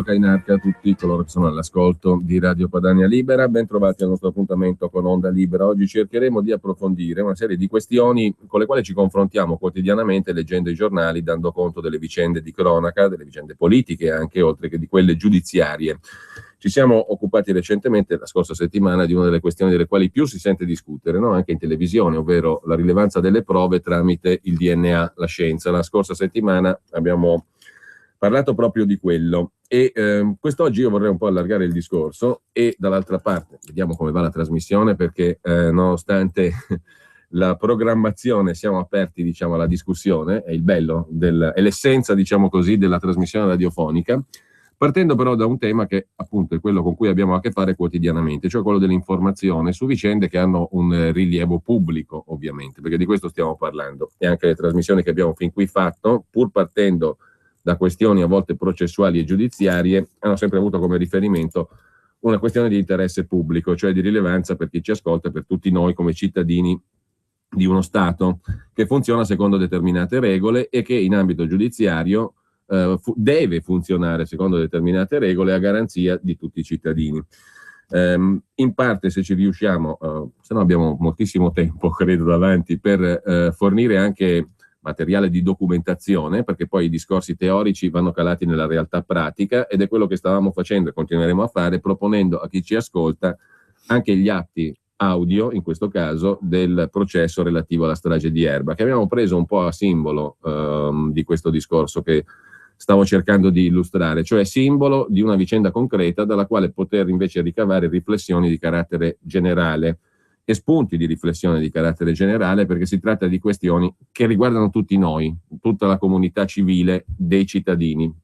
Cainarca a tutti coloro che sono all'ascolto di Radio Padania Libera, ben trovati al nostro appuntamento con Onda Libera. Oggi cercheremo di approfondire una serie di questioni con le quali ci confrontiamo quotidianamente leggendo i giornali, dando conto delle vicende di cronaca, delle vicende politiche anche, oltre che di quelle giudiziarie. Ci siamo occupati recentemente, la scorsa settimana, di una delle questioni delle quali più si sente discutere, no? Anche in televisione, ovvero la rilevanza delle prove tramite il DNA, la scienza. La scorsa settimana abbiamo parlato proprio di quello e quest'oggi io vorrei un po' allargare il discorso e dall'altra parte vediamo come va la trasmissione, perché nonostante la programmazione siamo aperti, diciamo, alla discussione, è il bello è l'essenza, diciamo così, della trasmissione radiofonica, partendo però da un tema che appunto è quello con cui abbiamo a che fare quotidianamente, cioè quello dell'informazione su vicende che hanno un rilievo pubblico, ovviamente, perché di questo stiamo parlando, e anche le trasmissioni che abbiamo fin qui fatto, pur partendo da questioni a volte processuali e giudiziarie, hanno sempre avuto come riferimento una questione di interesse pubblico, cioè di rilevanza per chi ci ascolta, per tutti noi come cittadini di uno Stato che funziona secondo determinate regole e che in ambito giudiziario deve funzionare secondo determinate regole a garanzia di tutti i cittadini. In parte, se ci riusciamo, se no abbiamo moltissimo tempo, credo, davanti per fornire anche materiale di documentazione, perché poi i discorsi teorici vanno calati nella realtà pratica, ed è quello che stavamo facendo e continueremo a fare, proponendo a chi ci ascolta anche gli atti audio, in questo caso, del processo relativo alla strage di Erba, che abbiamo preso un po' a simbolo di questo discorso che stavo cercando di illustrare, cioè simbolo di una vicenda concreta dalla quale poter invece ricavare riflessioni di carattere generale e spunti di riflessione di carattere generale, perché si tratta di questioni che riguardano tutti noi, tutta la comunità civile dei cittadini,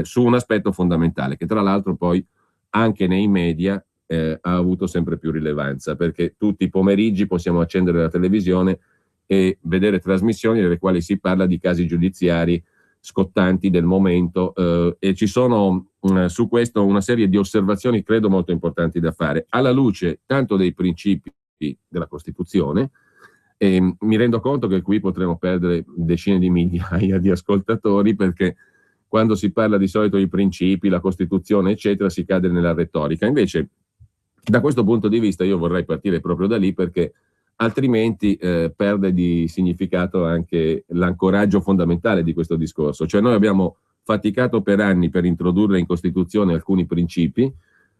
su un aspetto fondamentale, che tra l'altro poi anche nei media ha avuto sempre più rilevanza, perché tutti i pomeriggi possiamo accendere la televisione e vedere trasmissioni nelle quali si parla di casi giudiziari scottanti del momento, e ci sono su questo una serie di osservazioni credo molto importanti da fare, alla luce tanto dei principi della Costituzione, e mi rendo conto che qui potremo perdere decine di migliaia di ascoltatori, perché quando si parla di solito di principi, la Costituzione eccetera, si cade nella retorica. Invece da questo punto di vista io vorrei partire proprio da lì, perché altrimenti perde di significato anche l'ancoraggio fondamentale di questo discorso. Cioè noi abbiamo faticato per anni per introdurre in Costituzione alcuni principi.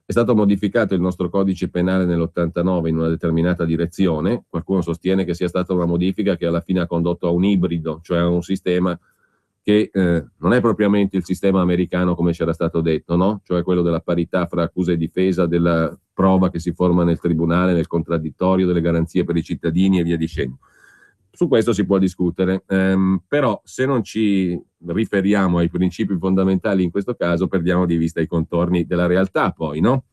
È stato modificato il nostro codice penale nell'89 in una determinata direzione. Qualcuno sostiene che sia stata una modifica che alla fine ha condotto a un ibrido, cioè a un sistema che non è propriamente il sistema americano come c'era stato detto, no? Cioè quello della parità fra accusa e difesa, della prova che si forma nel tribunale, nel contraddittorio, delle garanzie per i cittadini e via dicendo. Su questo si può discutere, però se non ci riferiamo ai principi fondamentali in questo caso, perdiamo di vista i contorni della realtà poi, no?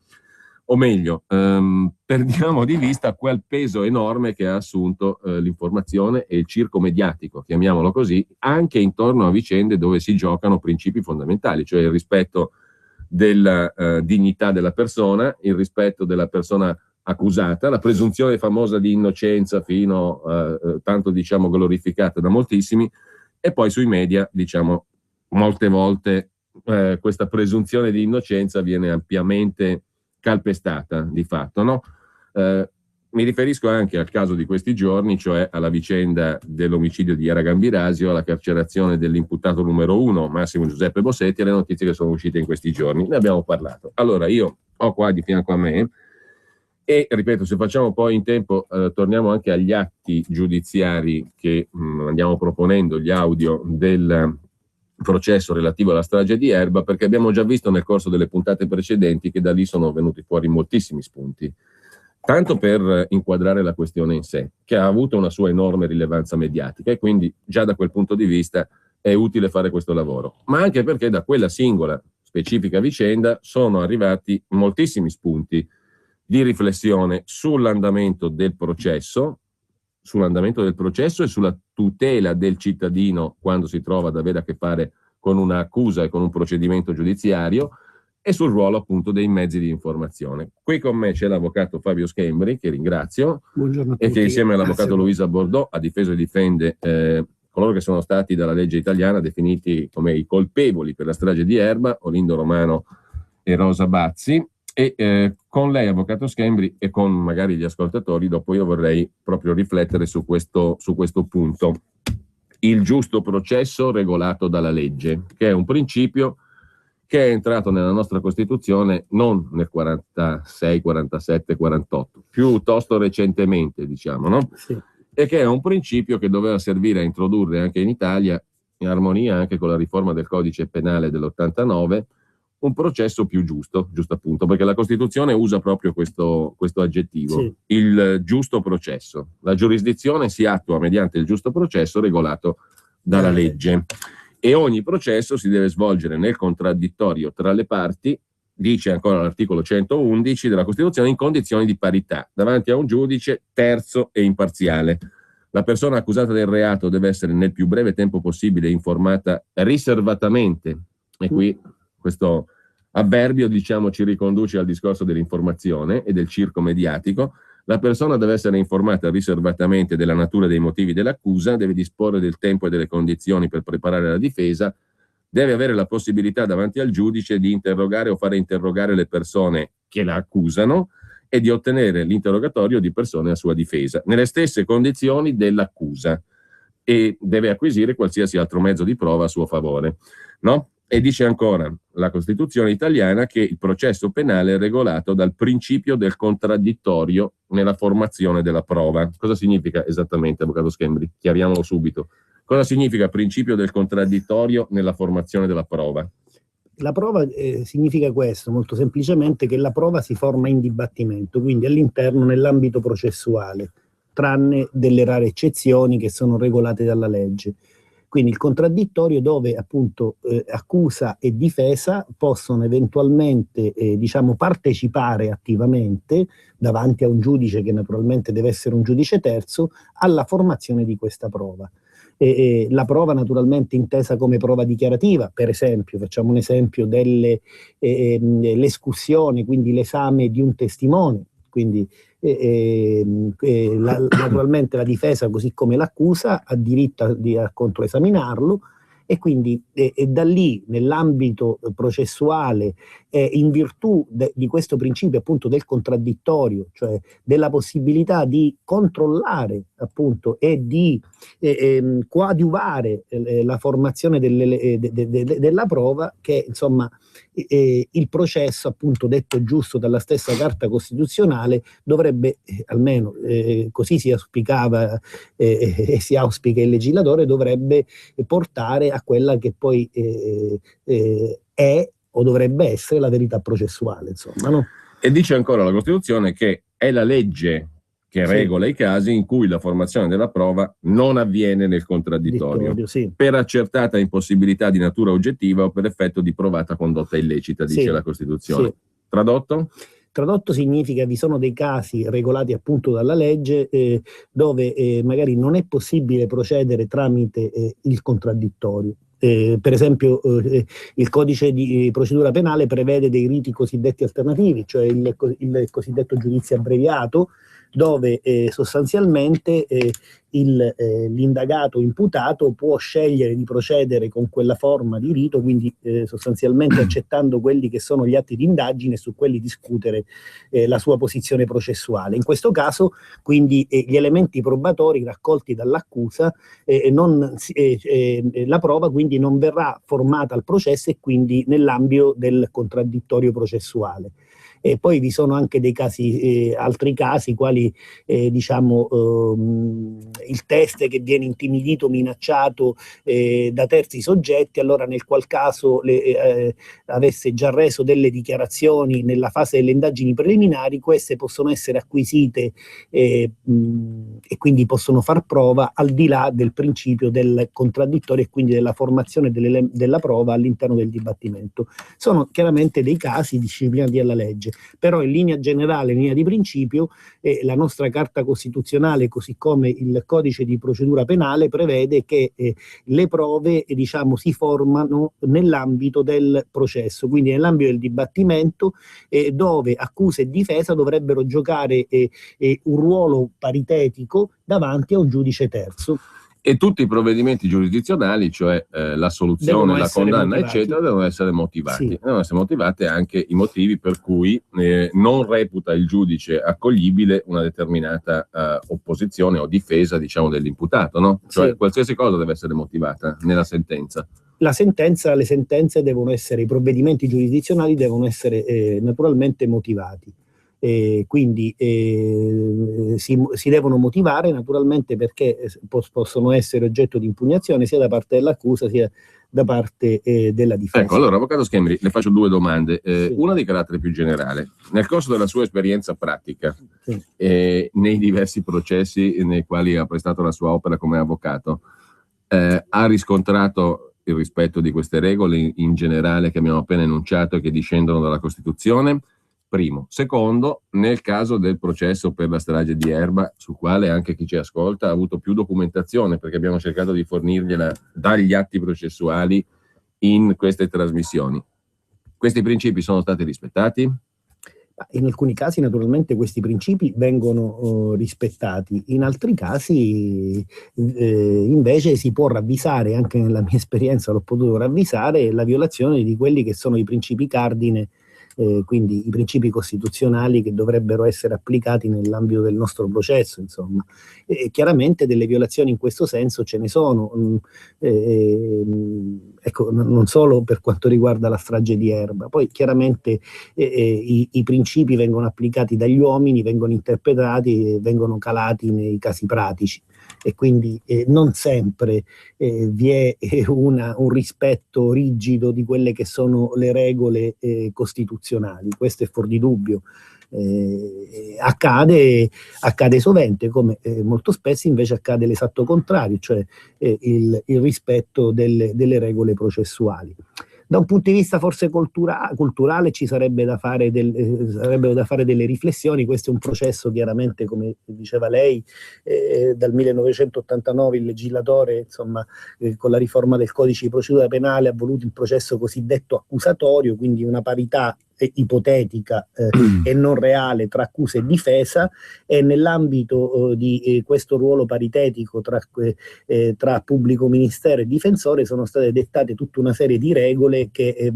O meglio, perdiamo di vista quel peso enorme che ha assunto l'informazione e il circo mediatico, chiamiamolo così, anche intorno a vicende dove si giocano principi fondamentali, cioè il rispetto della dignità della persona, il rispetto della persona accusata, la presunzione famosa di innocenza fino a tanto, diciamo, glorificata da moltissimi, e poi sui media, diciamo, molte volte questa presunzione di innocenza viene ampiamente calpestata di fatto, no? Mi riferisco anche al caso di questi giorni, cioè alla vicenda dell'omicidio di Yara Gambirasio, alla carcerazione dell'imputato numero 1, Massimo Giuseppe Bossetti, e alle notizie che sono uscite in questi giorni. Ne abbiamo parlato. Allora, io ho qua di fianco a me, e ripeto, se facciamo poi in tempo, torniamo anche agli atti giudiziari che andiamo proponendo, gli audio del processo relativo alla strage di Erba, perché abbiamo già visto nel corso delle puntate precedenti che da lì sono venuti fuori moltissimi spunti, tanto per inquadrare la questione in sé, che ha avuto una sua enorme rilevanza mediatica, e quindi già da quel punto di vista è utile fare questo lavoro, ma anche perché da quella singola specifica vicenda sono arrivati moltissimi spunti di riflessione sull'andamento del processo e sulla tutela del cittadino quando si trova ad avere a che fare con un'accusa e con un procedimento giudiziario, e sul ruolo appunto dei mezzi di informazione. Qui con me c'è l'avvocato Fabio Schembri, che ringrazio, e che insieme all'avvocato Luisa Bordeaux ha difeso e difende coloro che sono stati dalla legge italiana definiti come i colpevoli per la strage di Erba, Olindo Romano e Rosa Bazzi. E con lei, avvocato Schembri, e con magari gli ascoltatori, dopo io vorrei proprio riflettere su questo punto. Il giusto processo regolato dalla legge, che è un principio che è entrato nella nostra Costituzione non nel 46, 47, 48, piuttosto recentemente, diciamo, no? Sì. E che è un principio che doveva servire a introdurre anche in Italia, in armonia anche con la riforma del codice penale dell'89, un processo più giusto appunto, perché la Costituzione usa proprio questo aggettivo, Sì. il giusto processo. La giurisdizione si attua mediante il giusto processo regolato dalla legge. E ogni processo si deve svolgere nel contraddittorio tra le parti, dice ancora l'articolo 111 della Costituzione, in condizioni di parità, davanti a un giudice terzo e imparziale. La persona accusata del reato deve essere nel più breve tempo possibile informata riservatamente, e qui questo avverbio, diciamo, ci riconduce al discorso dell'informazione e del circo mediatico. La persona deve essere informata riservatamente della natura dei motivi dell'accusa, deve disporre del tempo e delle condizioni per preparare la difesa, deve avere la possibilità davanti al giudice di interrogare o fare interrogare le persone che la accusano e di ottenere l'interrogatorio di persone a sua difesa, nelle stesse condizioni dell'accusa, e deve acquisire qualsiasi altro mezzo di prova a suo favore, no? E dice ancora la Costituzione italiana che il processo penale è regolato dal principio del contraddittorio nella formazione della prova. Cosa significa esattamente, avvocato Schembri? Chiariamolo subito. Cosa significa principio del contraddittorio nella formazione della prova? La prova significa questo, molto semplicemente, che la prova si forma in dibattimento, quindi all'interno, nell'ambito processuale, tranne delle rare eccezioni che sono regolate dalla legge. Quindi il contraddittorio, dove appunto accusa e difesa possono eventualmente partecipare attivamente davanti a un giudice, che naturalmente deve essere un giudice terzo, alla formazione di questa prova. La prova naturalmente intesa come prova dichiarativa, per esempio, facciamo un esempio dell'escussione, quindi l'esame di un testimone, quindi naturalmente la difesa, così come l'accusa, ha diritto a controesaminarlo, e quindi da lì, nell'ambito processuale, in virtù di questo principio appunto del contraddittorio, cioè della possibilità di controllare appunto e di coadiuvare la formazione della prova, che insomma il processo, appunto detto giusto dalla stessa Carta Costituzionale, dovrebbe, almeno così si auspicava e si auspica il legislatore, dovrebbe portare a quella che poi è o dovrebbe essere la verità processuale, insomma, no? E dice ancora la Costituzione che è la legge che regola i casi in cui la formazione della prova non avviene nel contraddittorio, sì, per accertata impossibilità di natura oggettiva o per effetto di provata condotta illecita, dice la Costituzione. Sì. Tradotto? Tradotto significa che vi sono dei casi regolati appunto dalla legge dove magari non è possibile procedere tramite il contraddittorio. Per esempio il codice di procedura penale prevede dei riti cosiddetti alternativi, cioè il cosiddetto giudizio abbreviato, dove sostanzialmente l'indagato imputato può scegliere di procedere con quella forma di rito, quindi sostanzialmente accettando quelli che sono gli atti di indagine e su quelli discutere la sua posizione processuale. In questo caso quindi gli elementi probatori raccolti dall'accusa, la prova quindi non verrà formata al processo e quindi nell'ambito del contraddittorio processuale. E poi vi sono anche dei casi, altri casi, quali il teste che viene intimidito, minacciato da terzi soggetti, allora nel qual caso avesse già reso delle dichiarazioni nella fase delle indagini preliminari, queste possono essere acquisite e quindi possono far prova al di là del principio del contraddittorio e quindi della formazione della prova all'interno del dibattimento. Sono chiaramente dei casi disciplinati dalla legge. Però in linea generale, in linea di principio, la nostra Carta Costituzionale, così come il Codice di Procedura Penale, prevede che le prove si formano nell'ambito del processo, quindi nell'ambito del dibattimento, dove accusa e difesa dovrebbero giocare un ruolo paritetico davanti a un giudice terzo. E tutti i provvedimenti giurisdizionali, cioè la soluzione, la condanna, eccetera, devono essere motivati. Sì. Devono essere motivati anche i motivi per cui non reputa il giudice accoglibile una determinata opposizione o difesa, diciamo, dell'imputato, no? Cioè sì, qualsiasi cosa deve essere motivata nella sentenza. Le sentenze devono essere, i provvedimenti giurisdizionali devono essere naturalmente motivati. Quindi si devono motivare naturalmente, perché possono essere oggetto di impugnazione sia da parte dell'accusa sia da parte della difesa. Ecco, allora, avvocato Schembri, le faccio due domande. Sì. Una di carattere più generale. Nel corso della sua esperienza pratica, sì, nei diversi processi nei quali ha prestato la sua opera come avvocato, ha riscontrato il rispetto di queste regole in generale che abbiamo appena enunciato e che discendono dalla Costituzione? Primo. Secondo, nel caso del processo per la strage di Erba, sul quale anche chi ci ascolta ha avuto più documentazione, perché abbiamo cercato di fornirgliela dagli atti processuali in queste trasmissioni. Questi principi sono stati rispettati? In alcuni casi naturalmente questi principi vengono rispettati, in altri casi invece si può ravvisare, anche nella mia esperienza l'ho potuto ravvisare, la violazione di quelli che sono i principi cardine, quindi i principi costituzionali che dovrebbero essere applicati nell'ambito del nostro processo, insomma. Chiaramente delle violazioni in questo senso ce ne sono, ecco, non solo per quanto riguarda la strage di Erba, poi chiaramente i principi vengono applicati dagli uomini, vengono interpretati e vengono calati nei casi pratici, e quindi non sempre vi è un rispetto rigido di quelle che sono le regole costituzionali. Questo è fuor di dubbio. Accade sovente, come molto spesso invece accade l'esatto contrario, cioè il rispetto delle regole processuali. Da un punto di vista forse culturale ci sarebbero da fare delle riflessioni. Questo è un processo, chiaramente, come diceva lei, dal 1989 il legislatore, insomma, con la riforma del codice di procedura penale ha voluto il processo cosiddetto accusatorio, quindi una parità ipotetica e non reale tra accusa e difesa, e nell'ambito di questo ruolo paritetico tra pubblico ministero e difensore sono state dettate tutta una serie di regole che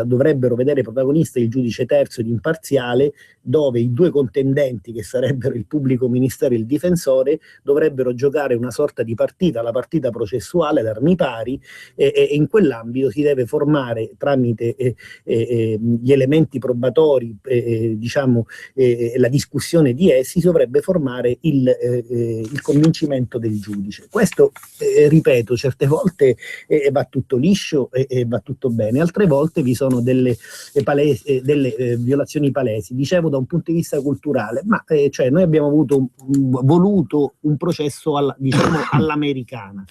dovrebbero vedere protagonista il giudice terzo ed imparziale, dove i due contendenti, che sarebbero il pubblico ministero e il difensore, dovrebbero giocare una sorta di partita, la partita processuale ad armi pari, e in quell'ambito si deve formare, tramite gli elementi probatori, la discussione di essi, si dovrebbe formare il convincimento del giudice. Questo, ripeto, certe volte va tutto liscio e va tutto bene, altre volte vi sono delle violazioni palesi. Dicevo, da un punto di vista culturale, ma cioè noi abbiamo voluto un processo all'americana,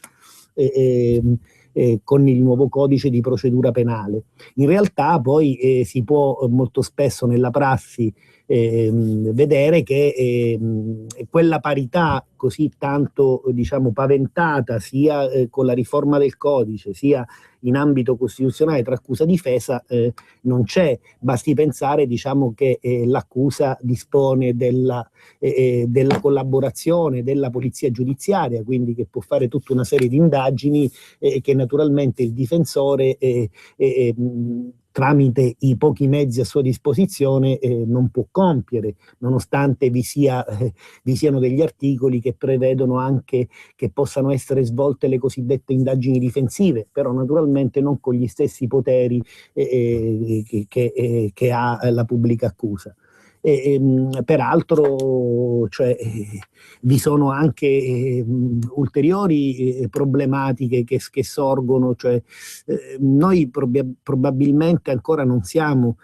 con il nuovo codice di procedura penale. In realtà poi si può molto spesso nella prassi vedere che quella parità così tanto, diciamo, paventata sia con la riforma del codice sia in ambito costituzionale tra accusa e difesa non c'è. Basti pensare, diciamo, che l'accusa dispone della collaborazione della polizia giudiziaria, quindi che può fare tutta una serie di indagini che naturalmente il difensore tramite i pochi mezzi a sua disposizione non può compiere, nonostante vi siano degli articoli che prevedono anche che possano essere svolte le cosiddette indagini difensive, però naturalmente non con gli stessi poteri che ha la pubblica accusa. Peraltro, cioè, vi sono anche ulteriori problematiche che sorgono, cioè, noi probabilmente ancora non siamo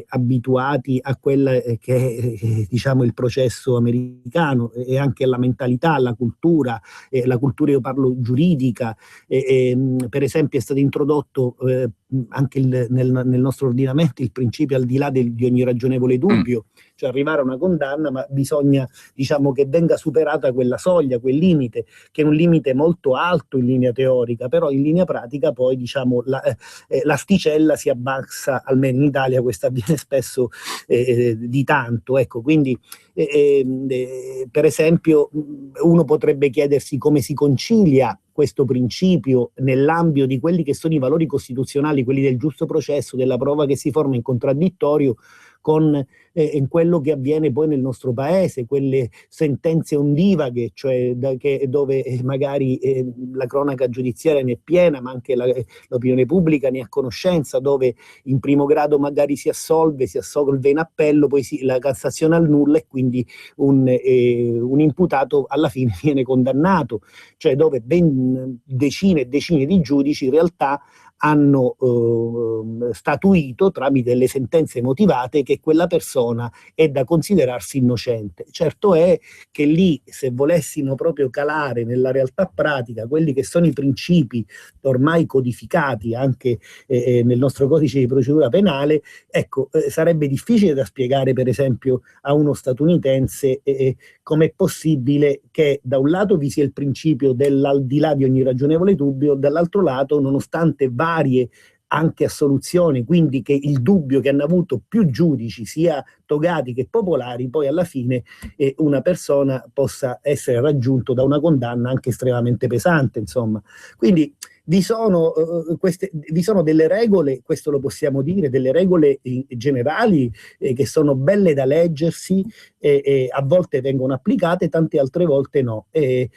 abituati a quella che è, diciamo, il processo americano, e anche alla mentalità, alla cultura, io parlo giuridica. Per esempio è stato introdotto anche nel nostro ordinamento il principio al di là di ogni ragionevole dubbio, cioè arrivare a una condanna, ma bisogna, diciamo, che venga superata quella soglia, quel limite, che è un limite molto alto in linea teorica, però in linea pratica poi, diciamo, l'asticella si abbassa, almeno in Italia questo avviene spesso di tanto, ecco, quindi per esempio uno potrebbe chiedersi come si concilia questo principio nell'ambito di quelli che sono i valori costituzionali, quelli del giusto processo, della prova che si forma in contraddittorio, con quello che avviene poi nel nostro paese, quelle sentenze ondivaghe, cioè dove magari la cronaca giudiziaria ne è piena, ma anche l'opinione pubblica ne è a conoscenza, dove in primo grado magari si assolve in appello, poi la Cassazione annulla e quindi un imputato alla fine viene condannato, cioè dove ben decine e decine di giudici in realtà hanno statuito tramite le sentenze motivate che quella persona è da considerarsi innocente. Certo è che lì, se volessimo proprio calare nella realtà pratica quelli che sono i principi ormai codificati anche nel nostro codice di procedura penale, ecco, sarebbe difficile da spiegare per esempio a uno statunitense com'è possibile che da un lato vi sia il principio dell'aldilà di ogni ragionevole dubbio, dall'altro lato, nonostante varie anche assoluzioni, quindi che il dubbio che hanno avuto più giudici, sia togati che popolari, poi alla fine una persona possa essere raggiunto da una condanna anche estremamente pesante, insomma. Quindi vi sono delle regole, questo lo possiamo dire, delle regole generali che sono belle da leggersi, a volte vengono applicate, tante altre volte no. E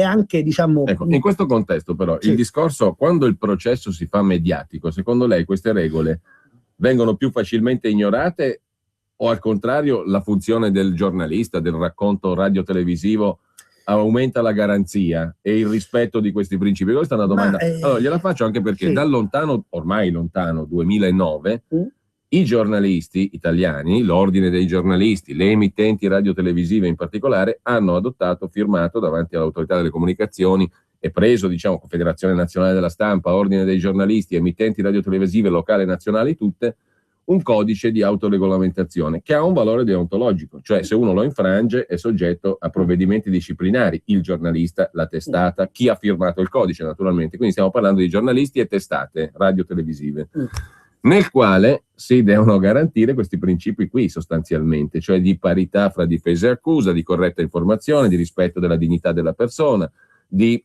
anche, diciamo... Ecco, in questo contesto però, sì. il discorso, quando il processo si fa mediatico, secondo lei queste regole vengono più facilmente ignorate o al contrario la funzione del giornalista, del racconto radiotelevisivo aumenta la garanzia e il rispetto di questi principi? Questa è una domanda. Allora, gliela faccio anche perché sì. dal lontano, ormai lontano, 2009, i giornalisti italiani, l'ordine dei giornalisti, le emittenti radiotelevisive in particolare, hanno adottato, firmato davanti all'autorità delle comunicazioni e preso, diciamo, Confederazione Nazionale della Stampa, ordine dei giornalisti, emittenti radiotelevisive locali e nazionali tutte, un codice di autoregolamentazione che ha un valore deontologico, cioè se uno lo infrange è soggetto a provvedimenti disciplinari, il giornalista, la testata, chi ha firmato il codice naturalmente, quindi stiamo parlando di giornalisti e testate radiotelevisive, nel quale si devono garantire questi principi qui sostanzialmente, cioè di parità fra difesa e accusa, di corretta informazione, di rispetto della dignità della persona, di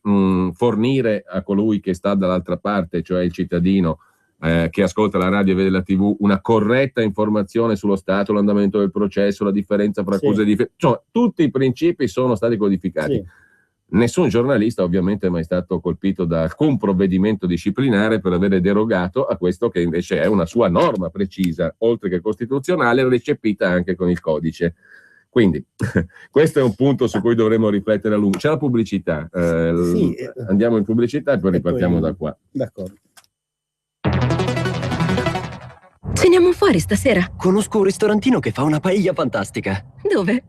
fornire a colui che sta dall'altra parte, cioè il cittadino, che ascolta la radio e vede la TV, una corretta informazione sullo stato, l'andamento del processo, la differenza fra accusa e difesa. Cioè, tutti i principi sono stati codificati. Sì. Nessun giornalista ovviamente è mai stato colpito da alcun provvedimento disciplinare per avere derogato a questo che invece è una sua norma precisa, oltre che costituzionale, recepita anche con il codice. Quindi questo è un punto su cui dovremmo riflettere a lungo. C'è la pubblicità, andiamo in pubblicità e poi ripartiamo da qua. D'accordo. Ceniamo fuori stasera? Conosco un ristorantino che fa una paella fantastica. Dove?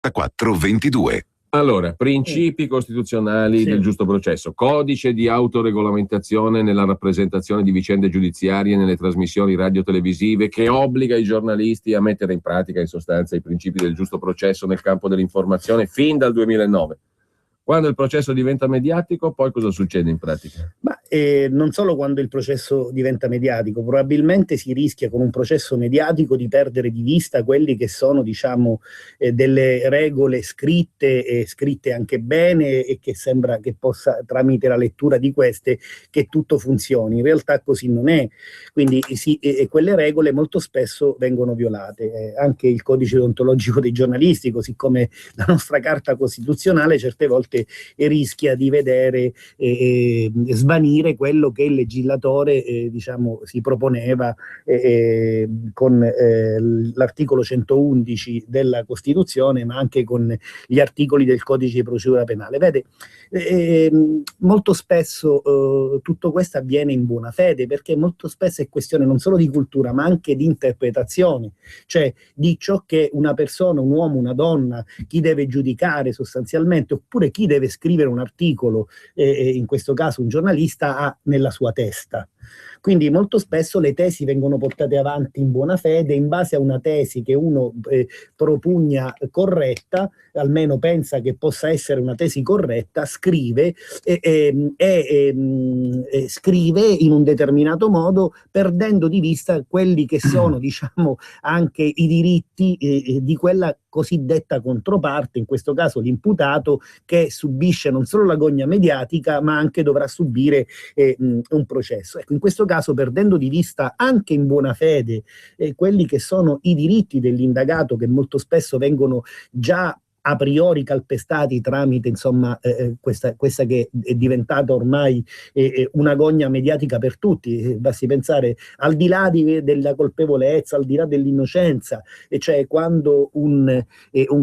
422. Allora, principi costituzionali del giusto processo, codice di autoregolamentazione nella rappresentazione di vicende giudiziarie nelle trasmissioni radio-televisive che obbliga i giornalisti a mettere in pratica in sostanza i principi del giusto processo nel campo dell'informazione fin dal 2009. Quando il processo diventa mediatico, poi cosa succede in pratica? Ma non solo quando il processo diventa mediatico, probabilmente si rischia con un processo mediatico di perdere di vista quelli che sono, diciamo, delle regole scritte anche bene, e che sembra che possa, tramite la lettura di queste, che tutto funzioni. In realtà così non è. Quindi quelle regole molto spesso vengono violate. Anche il codice deontologico dei giornalisti, così come la nostra Carta Costituzionale, certe volte rischia di vedere svanire quello che il legislatore diciamo si proponeva con l'articolo 111 della Costituzione, ma anche con gli articoli del Codice di procedura penale. Vede, molto spesso tutto questo avviene in buona fede, perché molto spesso è questione non solo di cultura ma anche di interpretazione, cioè di ciò che una persona, un uomo, una donna, chi deve giudicare sostanzialmente, oppure chi deve scrivere un articolo, in questo caso un giornalista, ha nella sua testa. Quindi molto spesso le tesi vengono portate avanti in buona fede, in base a una tesi che uno propugna corretta, almeno pensa che possa essere una tesi corretta, scrive scrive in un determinato modo, perdendo di vista quelli che sono, diciamo, anche i diritti di quella cosiddetta controparte, in questo caso l'imputato, che subisce non solo la gogna mediatica ma anche dovrà subire un processo. Ecco, in questo caso, perdendo di vista anche in buona fede quelli che sono i diritti dell'indagato, che molto spesso vengono già a priori calpestati tramite, insomma, questa che è diventata ormai una gogna mediatica per tutti. Basti pensare, al di là della colpevolezza, al di là dell'innocenza, e cioè quando un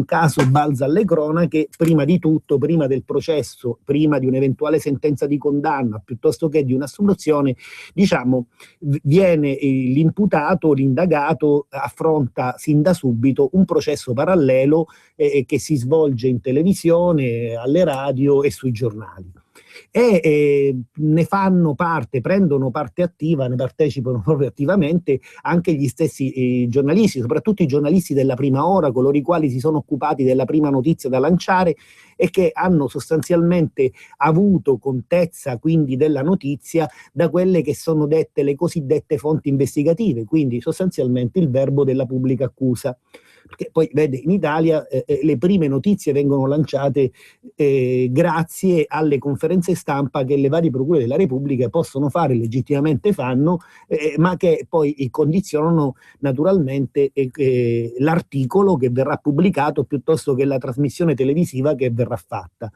caso balza alle cronache, prima di tutto, prima del processo, prima di un'eventuale sentenza di condanna, piuttosto che di un'assoluzione, diciamo, viene l'imputato, l'indagato, affronta sin da subito un processo parallelo che si svolge in televisione, alle radio e sui giornali. Ne fanno parte, prendono parte attiva, ne partecipano proprio attivamente anche gli stessi giornalisti, soprattutto i giornalisti della prima ora, coloro i quali si sono occupati della prima notizia da lanciare e che hanno sostanzialmente avuto contezza quindi della notizia da quelle che sono dette le cosiddette fonti investigative, quindi sostanzialmente il verbo della pubblica accusa. Perché poi, vede, in Italia le prime notizie vengono lanciate grazie alle conferenze stampa che le varie procure della Repubblica possono fare, legittimamente fanno, ma che poi condizionano naturalmente l'articolo che verrà pubblicato piuttosto che la trasmissione televisiva che verrà fatta.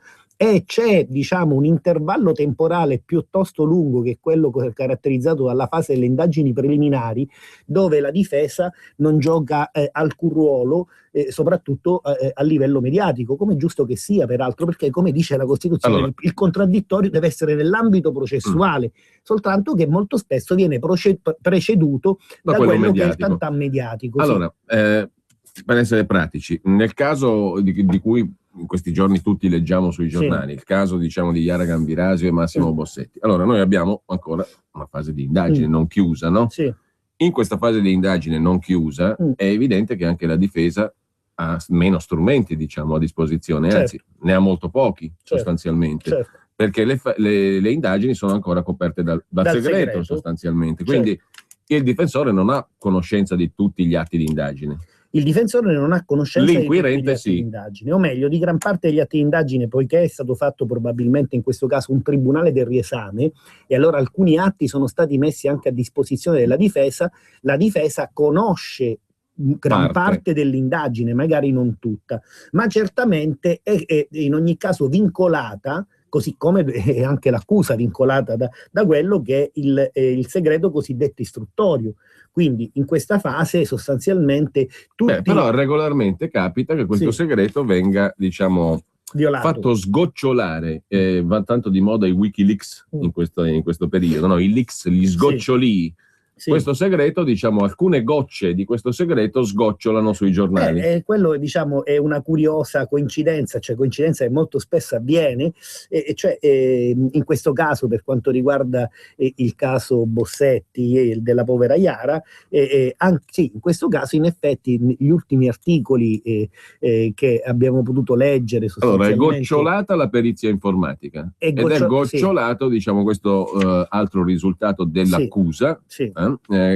E c'è, diciamo, un intervallo temporale piuttosto lungo, che è quello caratterizzato dalla fase delle indagini preliminari, dove la difesa non gioca alcun ruolo, soprattutto a livello mediatico, come è giusto che sia, peraltro, perché, come dice la Costituzione, allora, il contraddittorio deve essere nell'ambito processuale, soltanto che molto spesso viene preceduto da quello che è il tantam mediatico. Allora, per essere pratici, nel caso di cui in questi giorni tutti leggiamo sui giornali, il caso, diciamo, di Yara Gambirasio e Massimo Bossetti. Allora, noi abbiamo ancora una fase di indagine non chiusa, no? Sì. In questa fase di indagine non chiusa è evidente che anche la difesa ha meno strumenti, diciamo, a disposizione, anzi ne ha molto pochi sostanzialmente, perché le indagini sono ancora coperte dal segreto sostanzialmente, quindi il difensore non ha conoscenza di tutti gli atti di indagine. Il difensore non ha conoscenza di tutti gli atti di indagine, o meglio, di gran parte degli atti di indagine, poiché è stato fatto probabilmente in questo caso un tribunale del riesame, e allora alcuni atti sono stati messi anche a disposizione della difesa. La difesa conosce gran parte dell'indagine, magari non tutta, ma certamente è in ogni caso vincolata, così come è anche l'accusa vincolata da quello che è il segreto cosiddetto istruttorio. Quindi in questa fase sostanzialmente tutti... però regolarmente capita che questo segreto venga, diciamo, violato, fatto sgocciolare. Va tanto di moda i Wikileaks in questo periodo, no? I leaks, gli sgoccioli Sì. Questo segreto, diciamo, alcune gocce di questo segreto sgocciolano sui giornali. Quello, diciamo, è una curiosa coincidenza, cioè coincidenza che molto spesso avviene, in questo caso, per quanto riguarda il caso Bossetti e della povera Iara, sì, in questo caso in effetti gli ultimi articoli che abbiamo potuto leggere Allora, è sostanzialmente... gocciolata la perizia informatica ed è gocciolato, sì, diciamo, questo altro risultato dell'accusa, sì.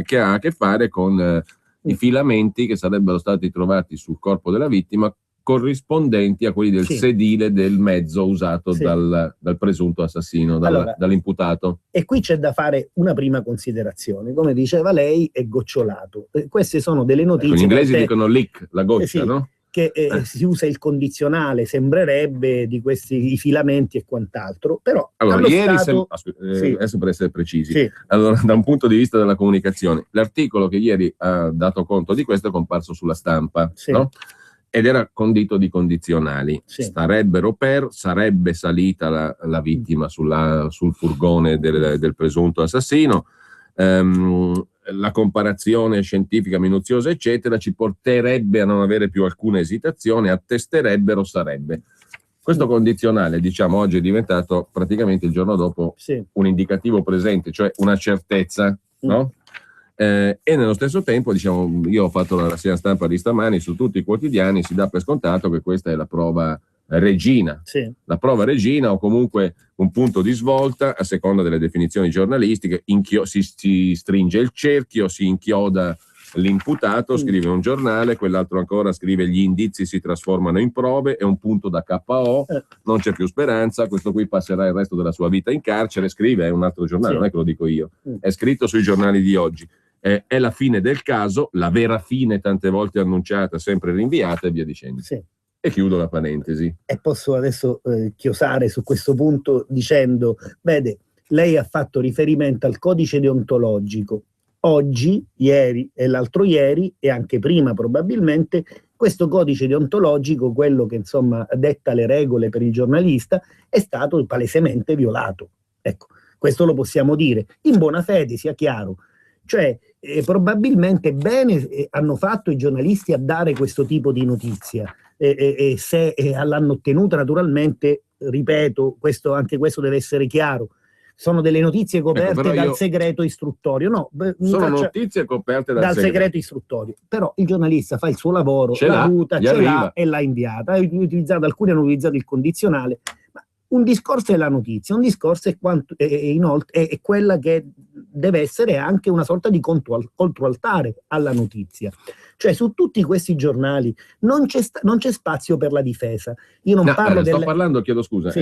che ha a che fare con i filamenti che sarebbero stati trovati sul corpo della vittima, corrispondenti a quelli del sedile del mezzo usato dal presunto assassino, dall'imputato. E qui c'è da fare una prima considerazione. Come diceva lei, è gocciolato. Queste sono delle notizie... Gli inglesi dicono leak, la goccia, no? Che si usa il condizionale, sembrerebbe, di questi i filamenti e quant'altro, però allora, ieri sì. adesso per essere precisi, sì. Allora, da un punto di vista della comunicazione, l'articolo che ieri ha dato conto di questo è comparso sulla Stampa, sì. no? Ed era condito di condizionali, sì. sarebbe salita la vittima sul furgone del presunto assassino, la comparazione scientifica minuziosa eccetera ci porterebbe a non avere più alcuna esitazione, attesterebbero sarebbe. Questo condizionale, diciamo, oggi è diventato praticamente il giorno dopo un indicativo presente, cioè una certezza, no? E nello stesso tempo, diciamo, io ho fatto la rassegna stampa di stamani, su tutti i quotidiani si dà per scontato che questa è la prova regina, la prova regina o comunque un punto di svolta a seconda delle definizioni giornalistiche. Si stringe il cerchio, si inchioda l'imputato, scrive un giornale, quell'altro ancora scrive gli indizi si trasformano in prove, è un punto da KO, non c'è più speranza, questo qui passerà il resto della sua vita in carcere, scrive, è un altro giornale, non è che lo dico io, è scritto sui giornali di oggi. È la fine del caso, la vera fine tante volte annunciata, sempre rinviata e via dicendo. E chiudo la parentesi. E posso adesso chiosare su questo punto dicendo, vede, lei ha fatto riferimento al codice deontologico. Oggi, ieri e l'altro ieri, e anche prima probabilmente, questo codice deontologico, quello che insomma detta le regole per il giornalista, è stato palesemente violato. Ecco, questo lo possiamo dire. In buona fede, sia chiaro. Cioè, probabilmente bene hanno fatto i giornalisti a dare questo tipo di notizia, e se l'hanno ottenuta naturalmente, ripeto, anche questo deve essere chiaro, sono delle notizie coperte dal segreto istruttorio, sono notizie coperte dal segreto istruttorio, però il giornalista fa il suo lavoro, la ruta ce l'ha e l'ha inviata, alcuni hanno utilizzato il condizionale, ma un discorso è la notizia, un discorso è quella che deve essere anche una sorta di controaltare alla notizia. Cioè, su tutti questi giornali non c'è spazio per la difesa. Io non parlo sto parlando, chiedo scusa,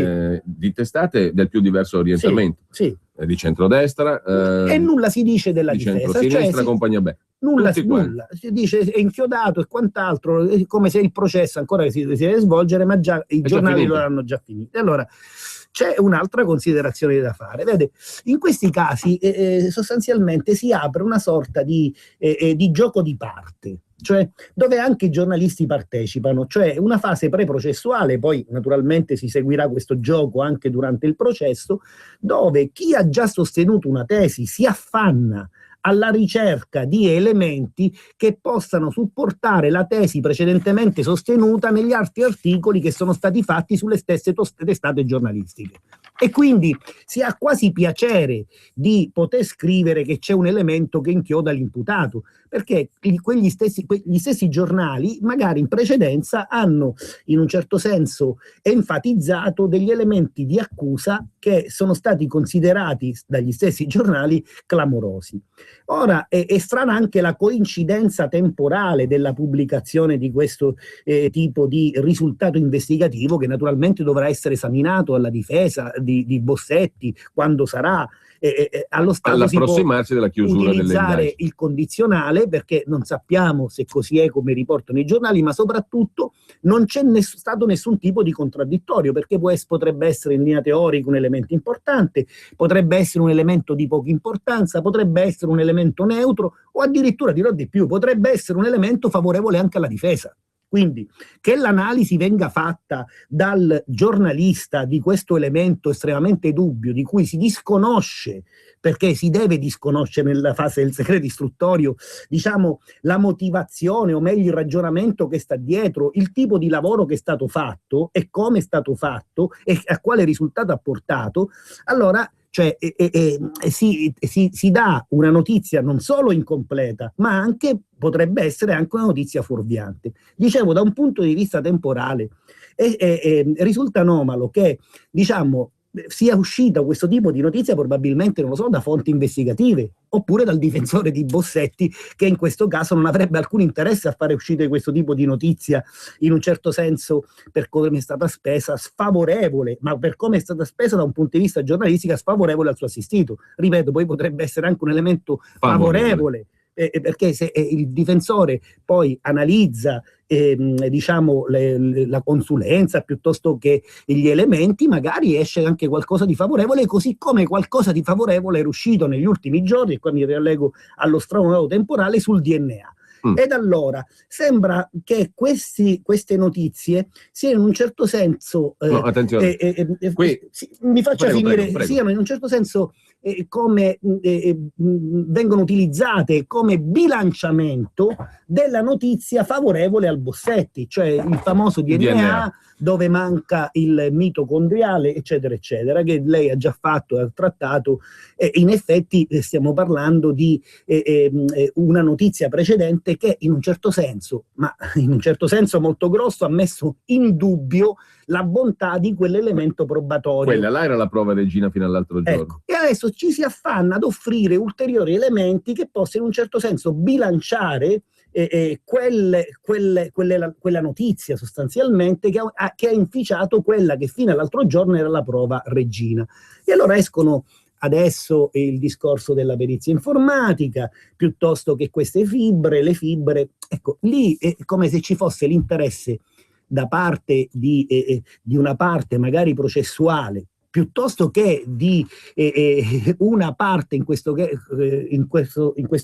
di testate del più diverso orientamento, di centrodestra, e nulla si dice della di difesa, centrosinistra, compagnia B. Nulla, si dice è inchiodato e quant'altro, è come se il processo ancora si deve svolgere, ma già i giornali lo hanno già finito. Allora, c'è un'altra considerazione da fare. Vede, in questi casi sostanzialmente si apre una sorta di gioco di parte, cioè dove anche i giornalisti partecipano, cioè una fase preprocessuale, poi naturalmente si seguirà questo gioco anche durante il processo, dove chi ha già sostenuto una tesi si affanna alla ricerca di elementi che possano supportare la tesi precedentemente sostenuta negli altri articoli che sono stati fatti sulle stesse testate giornalistiche. E quindi si ha quasi piacere di poter scrivere che c'è un elemento che inchioda l'imputato, perché gli stessi giornali magari in precedenza hanno in un certo senso enfatizzato degli elementi di accusa che sono stati considerati dagli stessi giornali clamorosi. Ora è strana anche la coincidenza temporale della pubblicazione di questo tipo di risultato investigativo, che naturalmente dovrà essere esaminato alla difesa di Bossetti quando sarà. Allo stato all'approssimarsi della chiusura utilizzare il condizionale, perché non sappiamo se così è come riportano i giornali, ma soprattutto non c'è stato nessun tipo di contraddittorio, perché potrebbe essere in linea teorica un elemento importante, potrebbe essere un elemento di poca importanza, potrebbe essere un elemento neutro o addirittura, dirò di più, potrebbe essere un elemento favorevole anche alla difesa. Quindi che l'analisi venga fatta dal giornalista di questo elemento estremamente dubbio, di cui si disconosce, perché si deve disconoscere nella fase del segreto istruttorio, diciamo, la motivazione, o meglio il ragionamento che sta dietro, il tipo di lavoro che è stato fatto e come è stato fatto e a quale risultato ha portato, allora cioè, si dà una notizia non solo incompleta, ma anche potrebbe essere anche una notizia fuorviante. Dicevo, da un punto di vista temporale, risulta anomalo che, diciamo, sia uscita questo tipo di notizia probabilmente, non lo so, da fonti investigative, oppure dal difensore di Bossetti, che in questo caso non avrebbe alcun interesse a fare uscire questo tipo di notizia, in un certo senso, per come è stata spesa, sfavorevole, ma per come è stata spesa da un punto di vista giornalistico, sfavorevole al suo assistito. Ripeto, poi potrebbe essere anche un elemento favorevole. Perché se il difensore poi analizza diciamo la consulenza piuttosto che gli elementi, magari esce anche qualcosa di favorevole, così come qualcosa di favorevole è uscito negli ultimi giorni, e qua mi riallego allo straordinario temporale, sul DNA. Ed allora sembra che queste notizie siano in un certo senso attenzione. Mi faccia finire, prego. Siano in un certo senso come vengono utilizzate come bilanciamento della notizia favorevole al Bossetti, cioè il famoso DNA. Dove manca il mitocondriale, eccetera, eccetera, che lei ha già fatto, ha trattato. In effetti stiamo parlando di una notizia precedente che in un certo senso, ma in un certo senso molto grosso, ha messo in dubbio la bontà di quell'elemento probatorio. Quella là era la prova regina fino all'altro giorno. Ecco. E adesso ci si affanna ad offrire ulteriori elementi che possano in un certo senso bilanciare quella notizia sostanzialmente che ha inficiato quella che fino all'altro giorno era la prova regina. E allora escono adesso il discorso della perizia informatica, piuttosto che queste le fibre, ecco, lì è come se ci fosse l'interesse da parte di una parte magari processuale, piuttosto che di una parte, in questo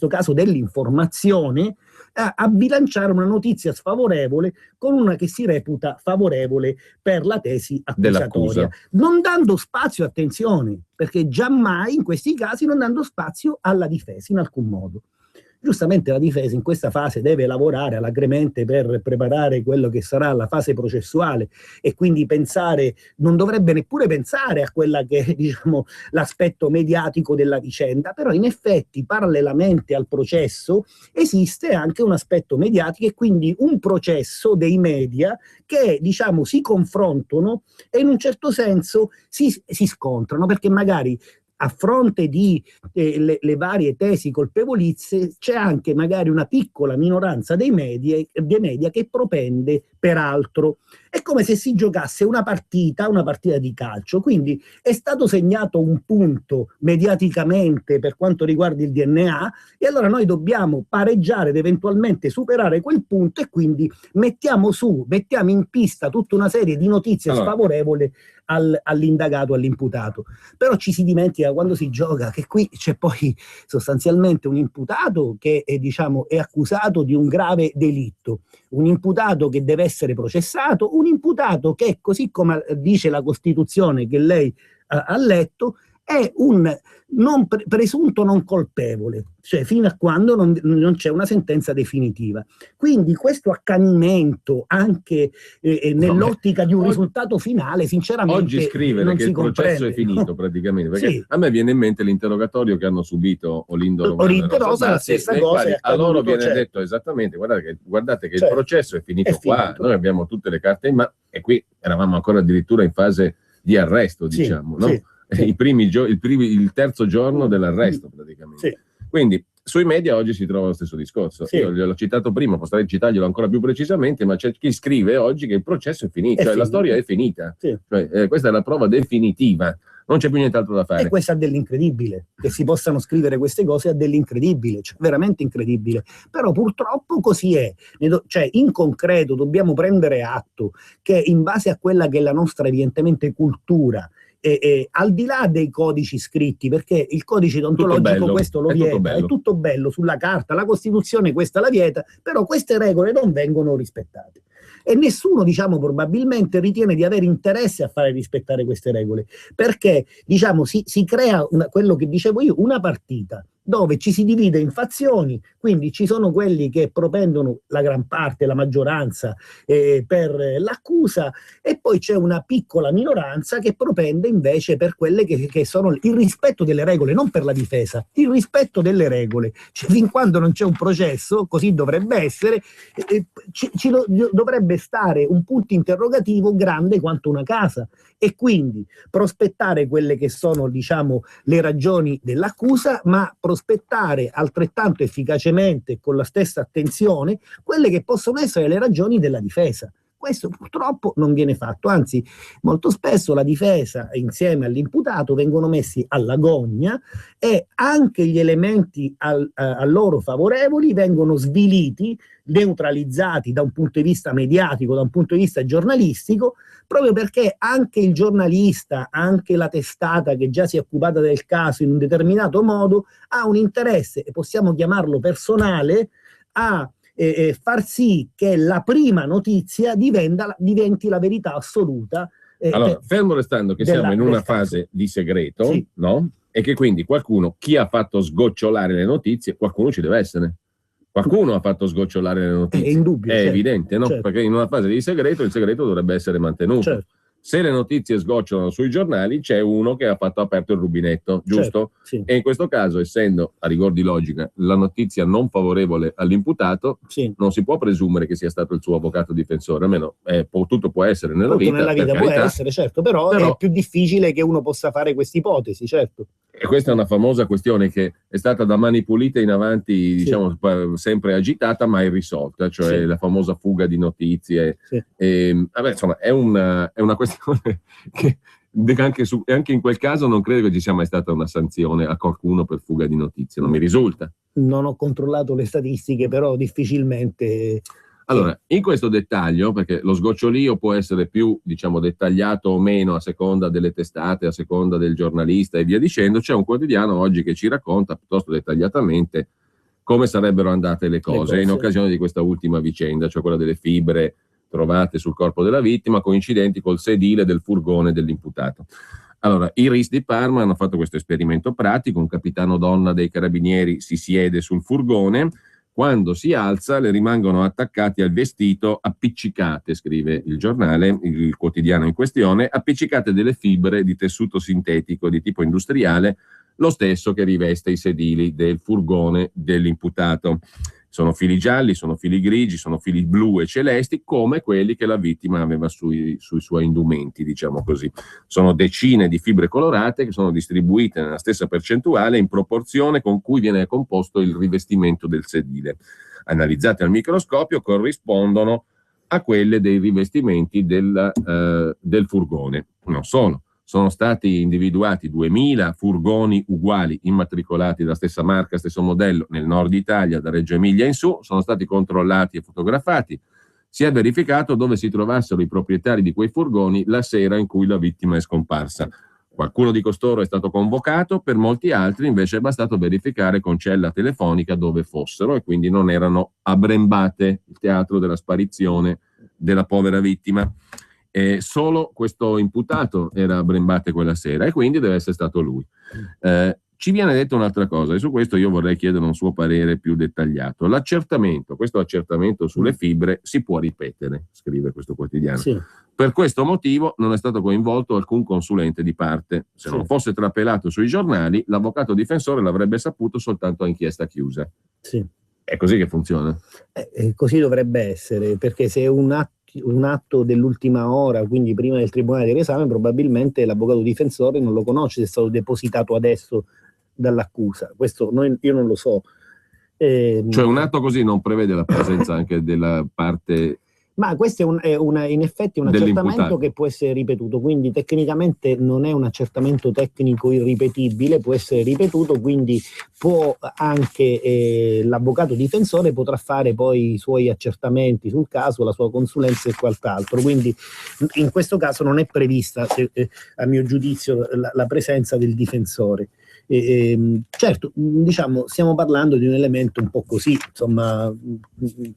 caso dell'informazione, a bilanciare una notizia sfavorevole con una che si reputa favorevole per la tesi accusatoria, non dando spazio, attenzione, perché giammai in questi casi non dando spazio alla difesa in alcun modo. Giustamente la difesa in questa fase deve lavorare alacremente per preparare quello che sarà la fase processuale, e quindi non dovrebbe neppure pensare a quella che è, diciamo, l'aspetto mediatico della vicenda, però in effetti parallelamente al processo esiste anche un aspetto mediatico, e quindi un processo dei media che, diciamo, si confrontano e in un certo senso si scontrano, perché magari a fronte di le varie tesi colpevolizie c'è anche magari una piccola minoranza dei media che propende per altro. È come se si giocasse una partita di calcio, quindi è stato segnato un punto mediaticamente per quanto riguarda il DNA, e allora noi dobbiamo pareggiare ed eventualmente superare quel punto, e quindi mettiamo in pista tutta una serie di notizie sfavorevoli all'indagato, all'imputato. Però ci si dimentica, quando si gioca, che qui c'è poi sostanzialmente un imputato che è accusato di un grave delitto, un imputato che deve essere processato, un imputato che, così come dice la Costituzione che lei ha letto, è un presunto non colpevole, cioè fino a quando non c'è una sentenza definitiva. Quindi questo accanimento anche nell'ottica di un risultato finale, sinceramente, oggi scrivere non che si il processo comprende, è finito praticamente, perché sì. A me viene in mente l'interrogatorio che hanno subito Olindo Rosa, la stessa cosa, a loro viene detto esattamente: guardate che il processo è finito qua, noi abbiamo tutte le carte in mano, e qui eravamo ancora addirittura in fase di arresto, diciamo, no? Sì. Il terzo giorno dell'arresto praticamente. Sì. Quindi sui media oggi si trova lo stesso discorso. Sì. Io gliel'ho citato prima, potrei citarglielo ancora più precisamente, ma c'è chi scrive oggi che il processo è finito, la storia è finita. Sì. Cioè, questa è la prova definitiva, non c'è più nient'altro da fare. E questo ha dell'incredibile, che si possano scrivere queste cose ha dell'incredibile, cioè veramente incredibile. Però purtroppo così è. Cioè, in concreto dobbiamo prendere atto che, in base a quella che è la nostra evidentemente cultura, al di là dei codici scritti, perché il codice deontologico questo lo vieta, è tutto bello sulla carta, la Costituzione questa la vieta, però queste regole non vengono rispettate. e nessuno, diciamo, probabilmente ritiene di avere interesse a fare rispettare queste regole, perché, diciamo, si crea quello che dicevo io, una partita dove ci si divide in fazioni, quindi ci sono quelli che propendono la gran parte, la maggioranza per l'accusa, e poi c'è una piccola minoranza che propende invece per quelle che sono il rispetto delle regole, non per la difesa, il rispetto delle regole. Cioè, fin quando non c'è un processo, così dovrebbe essere, dovrebbe stare un punto interrogativo grande quanto una casa, e quindi prospettare quelle che sono, diciamo, le ragioni dell'accusa, ma prospettare altrettanto efficacemente e con la stessa attenzione quelle che possono essere le ragioni della difesa. Questo purtroppo non viene fatto, anzi molto spesso la difesa insieme all'imputato vengono messi alla gogna e anche gli elementi a loro favorevoli vengono sviliti, neutralizzati da un punto di vista mediatico, da un punto di vista giornalistico, proprio perché anche il giornalista, anche la testata che già si è occupata del caso in un determinato modo, ha un interesse, e possiamo chiamarlo personale, a far sì che la prima notizia diventi la verità assoluta. Allora, fermo restando che siamo in una fase di segreto, sì, no? E che quindi qualcuno, chi ha fatto sgocciolare le notizie, qualcuno ci deve essere. Qualcuno ha fatto sgocciolare le notizie. È indubbio, è certo, evidente, no? Certo. Perché in una fase di segreto il segreto dovrebbe essere mantenuto. Certo. Se le notizie sgocciolano sui giornali, c'è uno che ha fatto aperto il rubinetto, giusto? Certo, sì. E in questo caso, essendo, a rigor di logica, la notizia non favorevole all'imputato, sì, non si può presumere che sia stato il suo avvocato difensore, almeno tutto può essere nella vita. Nella vita può essere, certo, però è più difficile che uno possa fare questa ipotesi, certo. E questa è una famosa questione che è stata da Mani Pulite in avanti, diciamo, sempre agitata, ma irrisolta, cioè la famosa fuga di notizie. Sì. Vabbè, insomma, è una questione che anche in quel caso non credo che ci sia mai stata una sanzione a qualcuno per fuga di notizie, non mi risulta. Non ho controllato le statistiche, però difficilmente. Allora, in questo dettaglio, perché lo sgocciolio può essere più, diciamo, dettagliato o meno a seconda delle testate, a seconda del giornalista e via dicendo, c'è un quotidiano oggi che ci racconta piuttosto dettagliatamente come sarebbero andate le cose in occasione di questa ultima vicenda, cioè quella delle fibre trovate sul corpo della vittima coincidenti col sedile del furgone dell'imputato. Allora, i RIS di Parma hanno fatto questo esperimento pratico, un capitano donna dei carabinieri si siede sul furgone, quando si alza le rimangono attaccati al vestito appiccicate, scrive il giornale, il quotidiano in questione, appiccicate delle fibre di tessuto sintetico di tipo industriale, lo stesso che riveste i sedili del furgone dell'imputato. Sono fili gialli, sono fili grigi, sono fili blu e celesti, come quelli che la vittima aveva sui suoi indumenti, diciamo così. Sono decine di fibre colorate che sono distribuite nella stessa percentuale in proporzione con cui viene composto il rivestimento del sedile. Analizzate al microscopio corrispondono a quelle dei rivestimenti del furgone. Non solo. Sono stati individuati 2000 furgoni uguali, immatricolati dalla stessa marca, stesso modello, nel nord Italia, da Reggio Emilia in su, sono stati controllati e fotografati. Si è verificato dove si trovassero i proprietari di quei furgoni la sera in cui la vittima è scomparsa. Qualcuno di costoro è stato convocato, per molti altri invece è bastato verificare con cella telefonica dove fossero e quindi non erano a Brembate, il teatro della sparizione della povera vittima. Solo questo imputato era a Brembate quella sera e quindi deve essere stato lui. Ci viene detto un'altra cosa e su questo io vorrei chiedere un suo parere più dettagliato. Questo accertamento sulle fibre si può ripetere, scrive questo quotidiano. Sì. Per questo motivo non è stato coinvolto alcun consulente di parte. Se non fosse trapelato sui giornali, l'avvocato difensore l'avrebbe saputo soltanto a inchiesta chiusa. Sì. È così che funziona? Così dovrebbe essere, perché se è un atto dell'ultima ora, quindi prima del tribunale dell'esame, probabilmente l'avvocato difensore non lo conosce se è stato depositato adesso dall'accusa. Questo io non lo so. Cioè un atto così non prevede la presenza anche della parte... Ma questo è in effetti un accertamento che può essere ripetuto, quindi tecnicamente non è un accertamento tecnico irripetibile, può essere ripetuto, quindi può anche l'avvocato difensore potrà fare poi i suoi accertamenti sul caso, la sua consulenza e quant'altro, quindi in questo caso non è prevista, a mio giudizio, la presenza del difensore. Certo, diciamo, stiamo parlando di un elemento un po' così, insomma,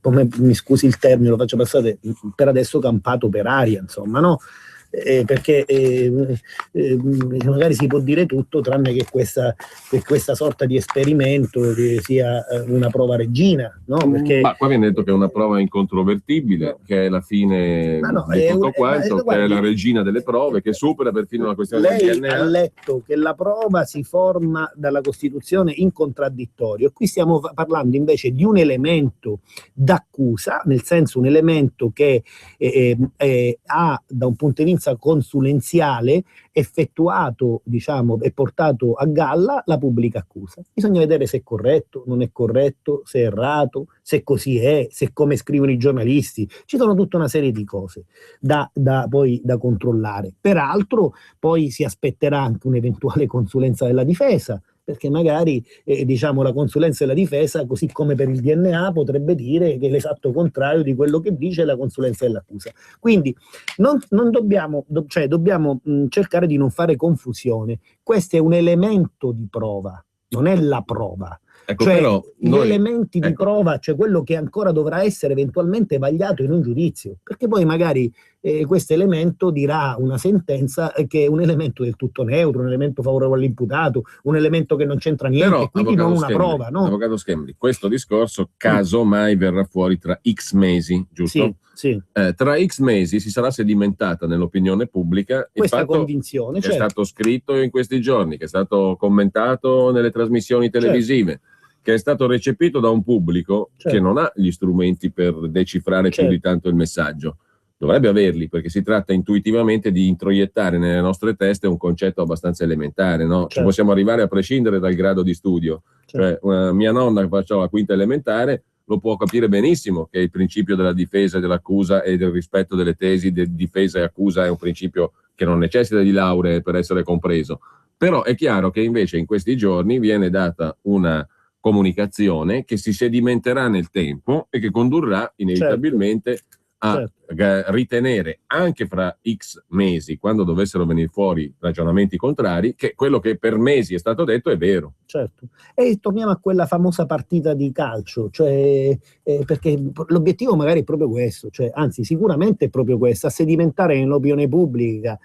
come, mi scusi il termine, lo faccio passare per adesso, campato per aria, insomma, no? Perché magari si può dire tutto tranne che questa sorta di esperimento sia una prova regina, no? Perché, ma qua viene detto che è una prova incontrovertibile, no, che è la fine di tutto quanto, che è la regina delle prove, che supera perfino la questione del DNA. Lei ha letto che la prova si forma dalla Costituzione in contraddittorio, e qui stiamo parlando invece di un elemento d'accusa, nel senso un elemento che ha, da un punto di vista consulenziale, effettuato, diciamo, e portato a galla la pubblica accusa. Bisogna vedere se è corretto, non è corretto, se è errato, se così è, se come scrivono i giornalisti. Ci sono tutta una serie di cose poi da controllare. Peraltro poi si aspetterà anche un'eventuale consulenza della difesa, perché magari diciamo, la consulenza della difesa, così come per il DNA, potrebbe dire che è l'esatto contrario di quello che dice la consulenza dell'accusa. Quindi non dobbiamo cercare di non fare confusione. Questo è un elemento di prova, non è la prova. Ecco, cioè però gli elementi di prova, cioè quello che ancora dovrà essere eventualmente vagliato in un giudizio, perché poi magari questo elemento dirà una sentenza che è un elemento del tutto neutro, un elemento favorevole all'imputato, un elemento che non c'entra niente, però, quindi non una prova, no? Avvocato Schembri, questo discorso caso mai verrà fuori tra X mesi, giusto? Sì. Tra X mesi si sarà sedimentata nell'opinione pubblica questa convinzione, che è stato scritto in questi giorni, che è stato commentato nelle trasmissioni televisive, che è stato recepito da un pubblico che non ha gli strumenti per decifrare più di tanto il messaggio. Dovrebbe averli, perché si tratta intuitivamente di introiettare nelle nostre teste un concetto abbastanza elementare, no? Ci possiamo arrivare a prescindere dal grado di studio. Cioè, mia nonna che faceva la quinta elementare lo può capire benissimo che il principio della difesa e dell'accusa e del rispetto delle tesi di difesa e accusa è un principio che non necessita di lauree per essere compreso. Però è chiaro che invece in questi giorni viene data una comunicazione che si sedimenterà nel tempo e che condurrà inevitabilmente a ritenere anche fra X mesi, quando dovessero venire fuori ragionamenti contrari, che quello che per mesi è stato detto è vero. Certo. E torniamo a quella famosa partita di calcio, cioè, perché l'obiettivo magari è proprio questo, cioè, anzi sicuramente è proprio questo, a sedimentare nell'opinione pubblica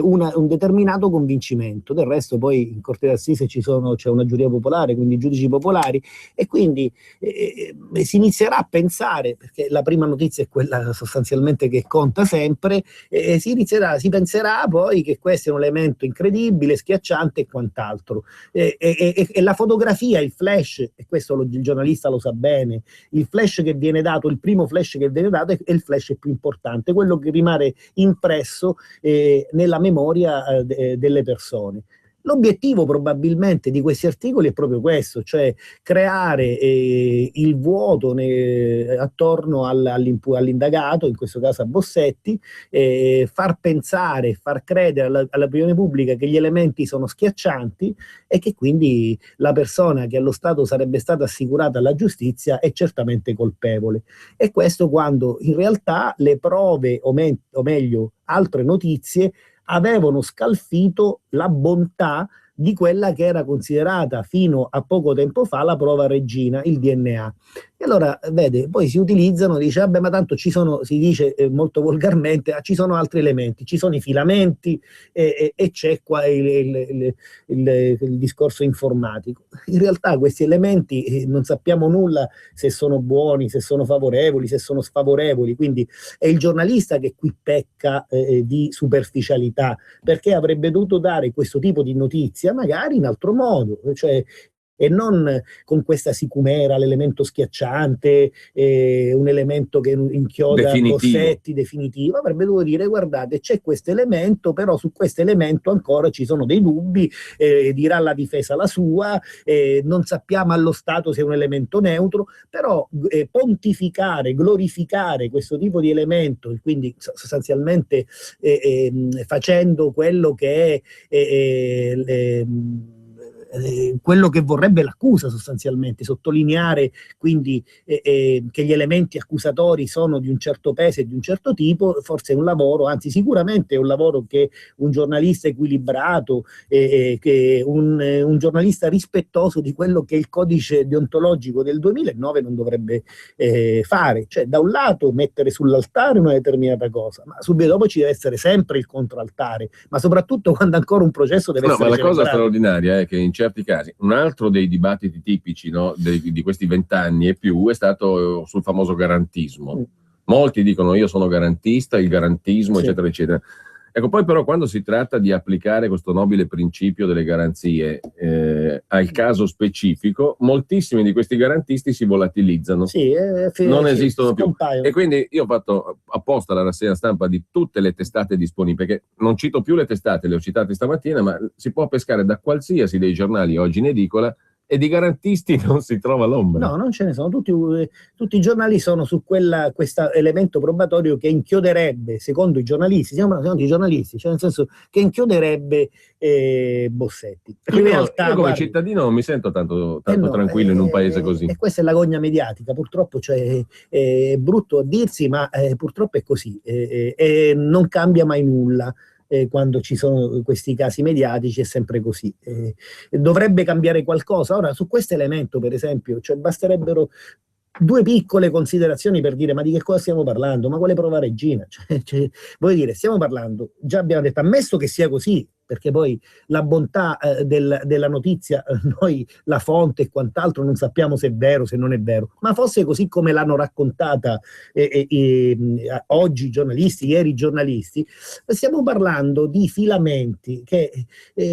un determinato convincimento. Del resto poi in Corte d'Assise c'è una giuria popolare, quindi giudici popolari, e quindi si inizierà a pensare, perché la prima notizia è quella sostanzialmente che conta sempre, si penserà poi che questo è un elemento incredibile, schiacciante e quant'altro. E la fotografia, il flash, e questo il giornalista lo sa bene, il flash che viene dato, il primo flash che viene dato è il flash più importante, quello che rimane impresso nella memoria delle persone. L'obiettivo probabilmente di questi articoli è proprio questo, cioè creare il vuoto attorno all'indagato, in questo caso a Bossetti, far pensare, far credere all'opinione pubblica che gli elementi sono schiaccianti e che quindi la persona che allo Stato sarebbe stata assicurata alla giustizia è certamente colpevole. E questo quando in realtà le prove, o meglio altre notizie, avevano scalfito la bontà di quella che era considerata fino a poco tempo fa la prova regina, il DNA. E allora, vede, poi si utilizzano, dice, vabbè, ma tanto ci sono, si dice molto volgarmente, ci sono altri elementi, ci sono i filamenti e c'è qua il discorso informatico. In realtà questi elementi non sappiamo nulla se sono buoni, se sono favorevoli, se sono sfavorevoli, quindi è il giornalista che qui pecca di superficialità, perché avrebbe dovuto dare questo tipo di notizia magari in altro modo, cioè e non con questa sicumera, l'elemento schiacciante, un elemento che inchioda Bossetti definitivo. Avrebbe dovuto dire, guardate, c'è questo elemento, però su questo elemento ancora ci sono dei dubbi, dirà la difesa la sua, non sappiamo allo Stato se è un elemento neutro, però pontificare, glorificare questo tipo di elemento, quindi sostanzialmente facendo quello che è quello che vorrebbe l'accusa sostanzialmente, sottolineare quindi che gli elementi accusatori sono di un certo peso e di un certo tipo, forse è un lavoro, anzi sicuramente è un lavoro che un giornalista equilibrato, che un giornalista rispettoso di quello che è il codice deontologico del 2009 non dovrebbe fare, cioè da un lato mettere sull'altare una determinata cosa, ma subito dopo ci deve essere sempre il contraltare, ma soprattutto quando ancora un processo deve essere ma la cosa celebrato. straordinaria è che in certi casi, un altro dei dibattiti tipici, no, di questi 20 anni e più, è stato sul famoso garantismo. Molti dicono io sono garantista, il garantismo, Sì. eccetera, eccetera. Ecco, poi però quando si tratta di applicare questo nobile principio delle garanzie al caso specifico, moltissimi di questi garantisti si volatilizzano. Sì, non esistono più. scompaiono. E quindi io ho fatto apposta la rassegna stampa di tutte le testate disponibili, perché non cito più le testate, le ho citate stamattina, ma si può pescare da qualsiasi dei giornali oggi in edicola e di garantisti non si trova l'ombra. No, non ce ne sono, tutti i giornali sono su questo elemento probatorio che inchioderebbe, secondo i giornalisti, secondo i giornalisti, cioè nel senso che inchioderebbe Bossetti. In realtà, io come guardi, cittadino non mi sento tanto no, tranquillo in un paese così. E questa è l'agonia mediatica, purtroppo, cioè, è brutto a dirsi, ma purtroppo è così, e non cambia mai nulla. Quando ci sono questi casi mediatici è sempre così. Dovrebbe cambiare qualcosa. Ora, su questo elemento, per esempio, cioè basterebbero due piccole considerazioni per dire ma di che cosa stiamo parlando? Ma quale prova regina? Voglio dire, stiamo parlando, già abbiamo detto, ammesso che sia così, perché poi la bontà della notizia, noi la fonte e quant'altro non sappiamo se è vero, se non è vero, ma fosse così come l'hanno raccontata oggi i giornalisti, ieri i giornalisti, stiamo parlando di filamenti che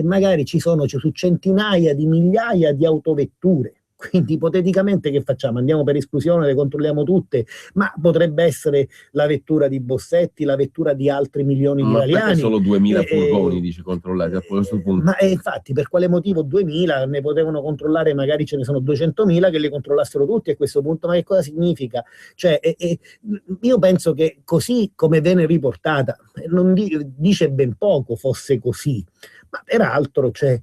magari ci sono su centinaia di migliaia di autovetture. Quindi ipoteticamente che facciamo? Andiamo per esclusione, le controlliamo tutte, ma potrebbe essere la vettura di Bossetti, la vettura di altri milioni di italiani. Ma perché solo 2000 furgoni, dice, controllati a questo punto? Ma infatti, per quale motivo 2000? Ne potevano controllare, magari ce ne sono 200.000 che le controllassero tutti a questo punto, ma che cosa significa? Cioè, io penso che così come viene riportata, non dice ben poco fosse così. Ma peraltro, cioè,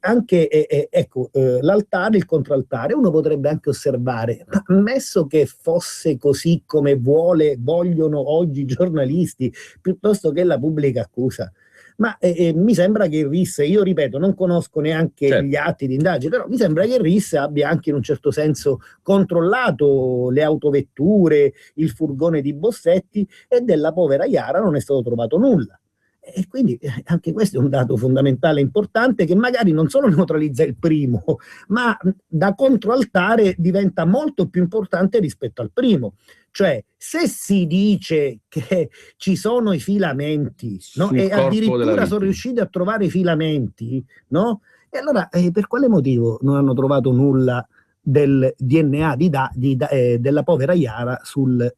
anche ecco, l'altare, il contraltare, uno potrebbe anche osservare, ma ammesso che fosse così come vogliono oggi i giornalisti, piuttosto che la pubblica accusa. Ma mi sembra che il RIS, io ripeto, non conosco neanche gli atti di indagine, però mi sembra che il RIS abbia anche in un certo senso controllato le autovetture, il furgone di Bossetti, e della povera Iara non è stato trovato nulla. E quindi anche questo è un dato fondamentale importante che magari non solo neutralizza il primo, ma da controaltare diventa molto più importante rispetto al primo. Cioè, se si dice che ci sono i filamenti, no? E addirittura sono riusciti a trovare i filamenti, no? E allora per quale motivo non hanno trovato nulla del DNA della povera Iara sul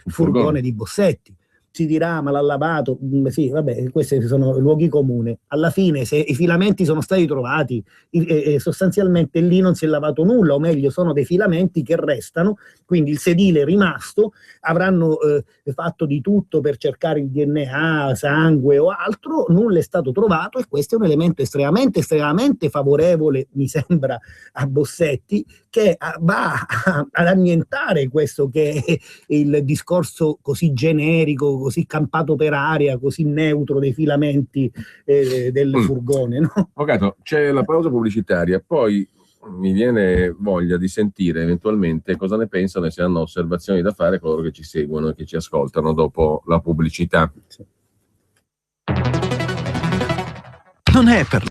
furgone di Bossetti? Si dirà ma l'ha lavato, sì, vabbè, questi sono luoghi comuni. Alla fine, se i filamenti sono stati trovati, sostanzialmente lì non si è lavato nulla, o meglio, sono dei filamenti che restano, quindi il sedile è rimasto, avranno fatto di tutto per cercare il DNA, sangue o altro, nulla è stato trovato, e questo è un elemento estremamente, estremamente favorevole, mi sembra, a Bossetti, che va ad annientare questo che è il discorso così generico, così campato per aria, così neutro dei filamenti del furgone, no? Avvocato, c'è la pausa pubblicitaria, poi mi viene voglia di sentire eventualmente cosa ne pensano e se hanno osservazioni da fare coloro che ci seguono e che ci ascoltano dopo la pubblicità. Non è per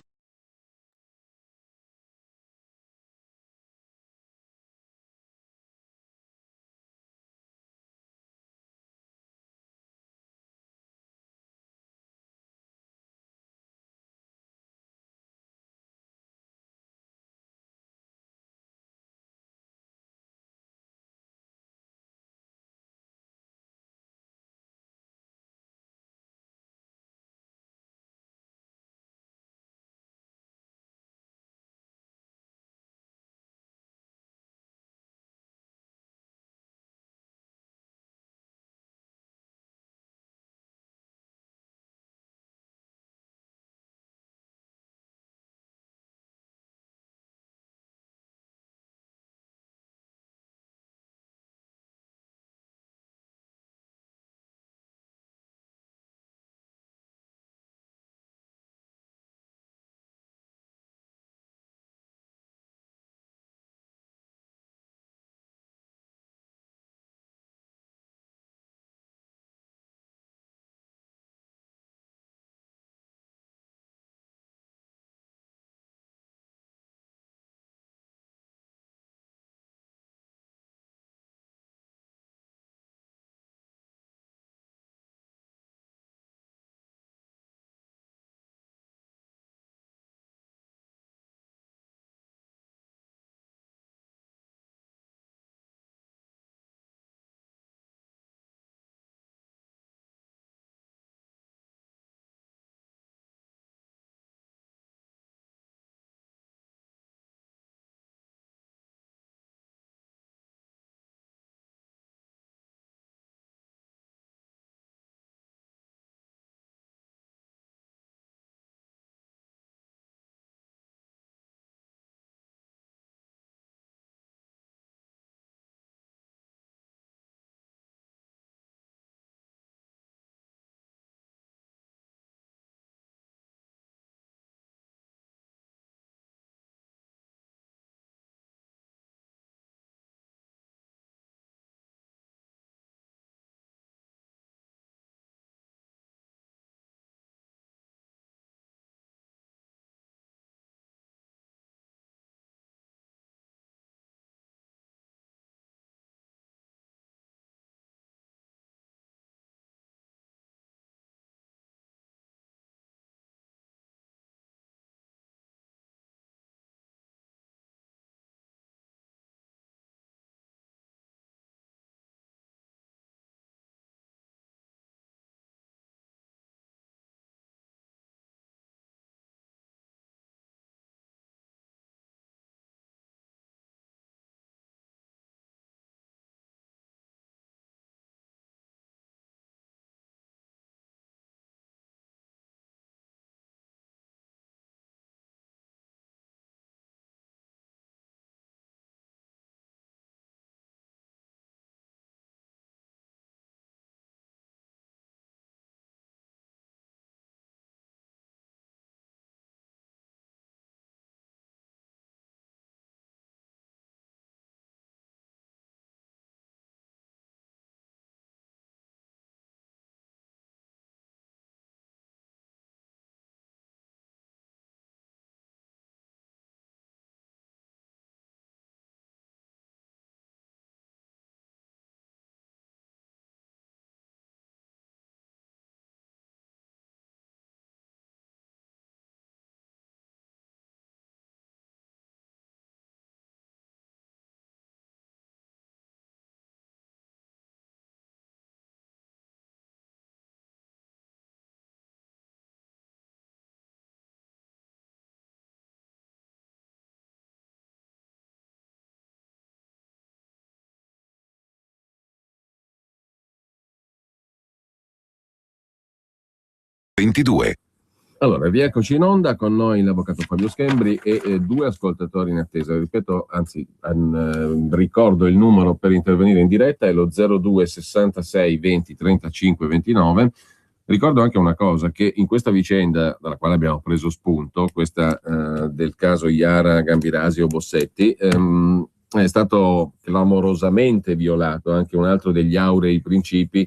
22. Allora, rieccoci in onda, con noi l'avvocato Fabio Schembri e due ascoltatori in attesa. Ripeto, anzi, ricordo il numero per intervenire in diretta, è lo 02 66 20 35 29. Ricordo anche una cosa, che in questa vicenda dalla quale abbiamo preso spunto, questa del caso Iara Gambirasi o Bossetti, è stato clamorosamente violato anche un altro degli aurei principi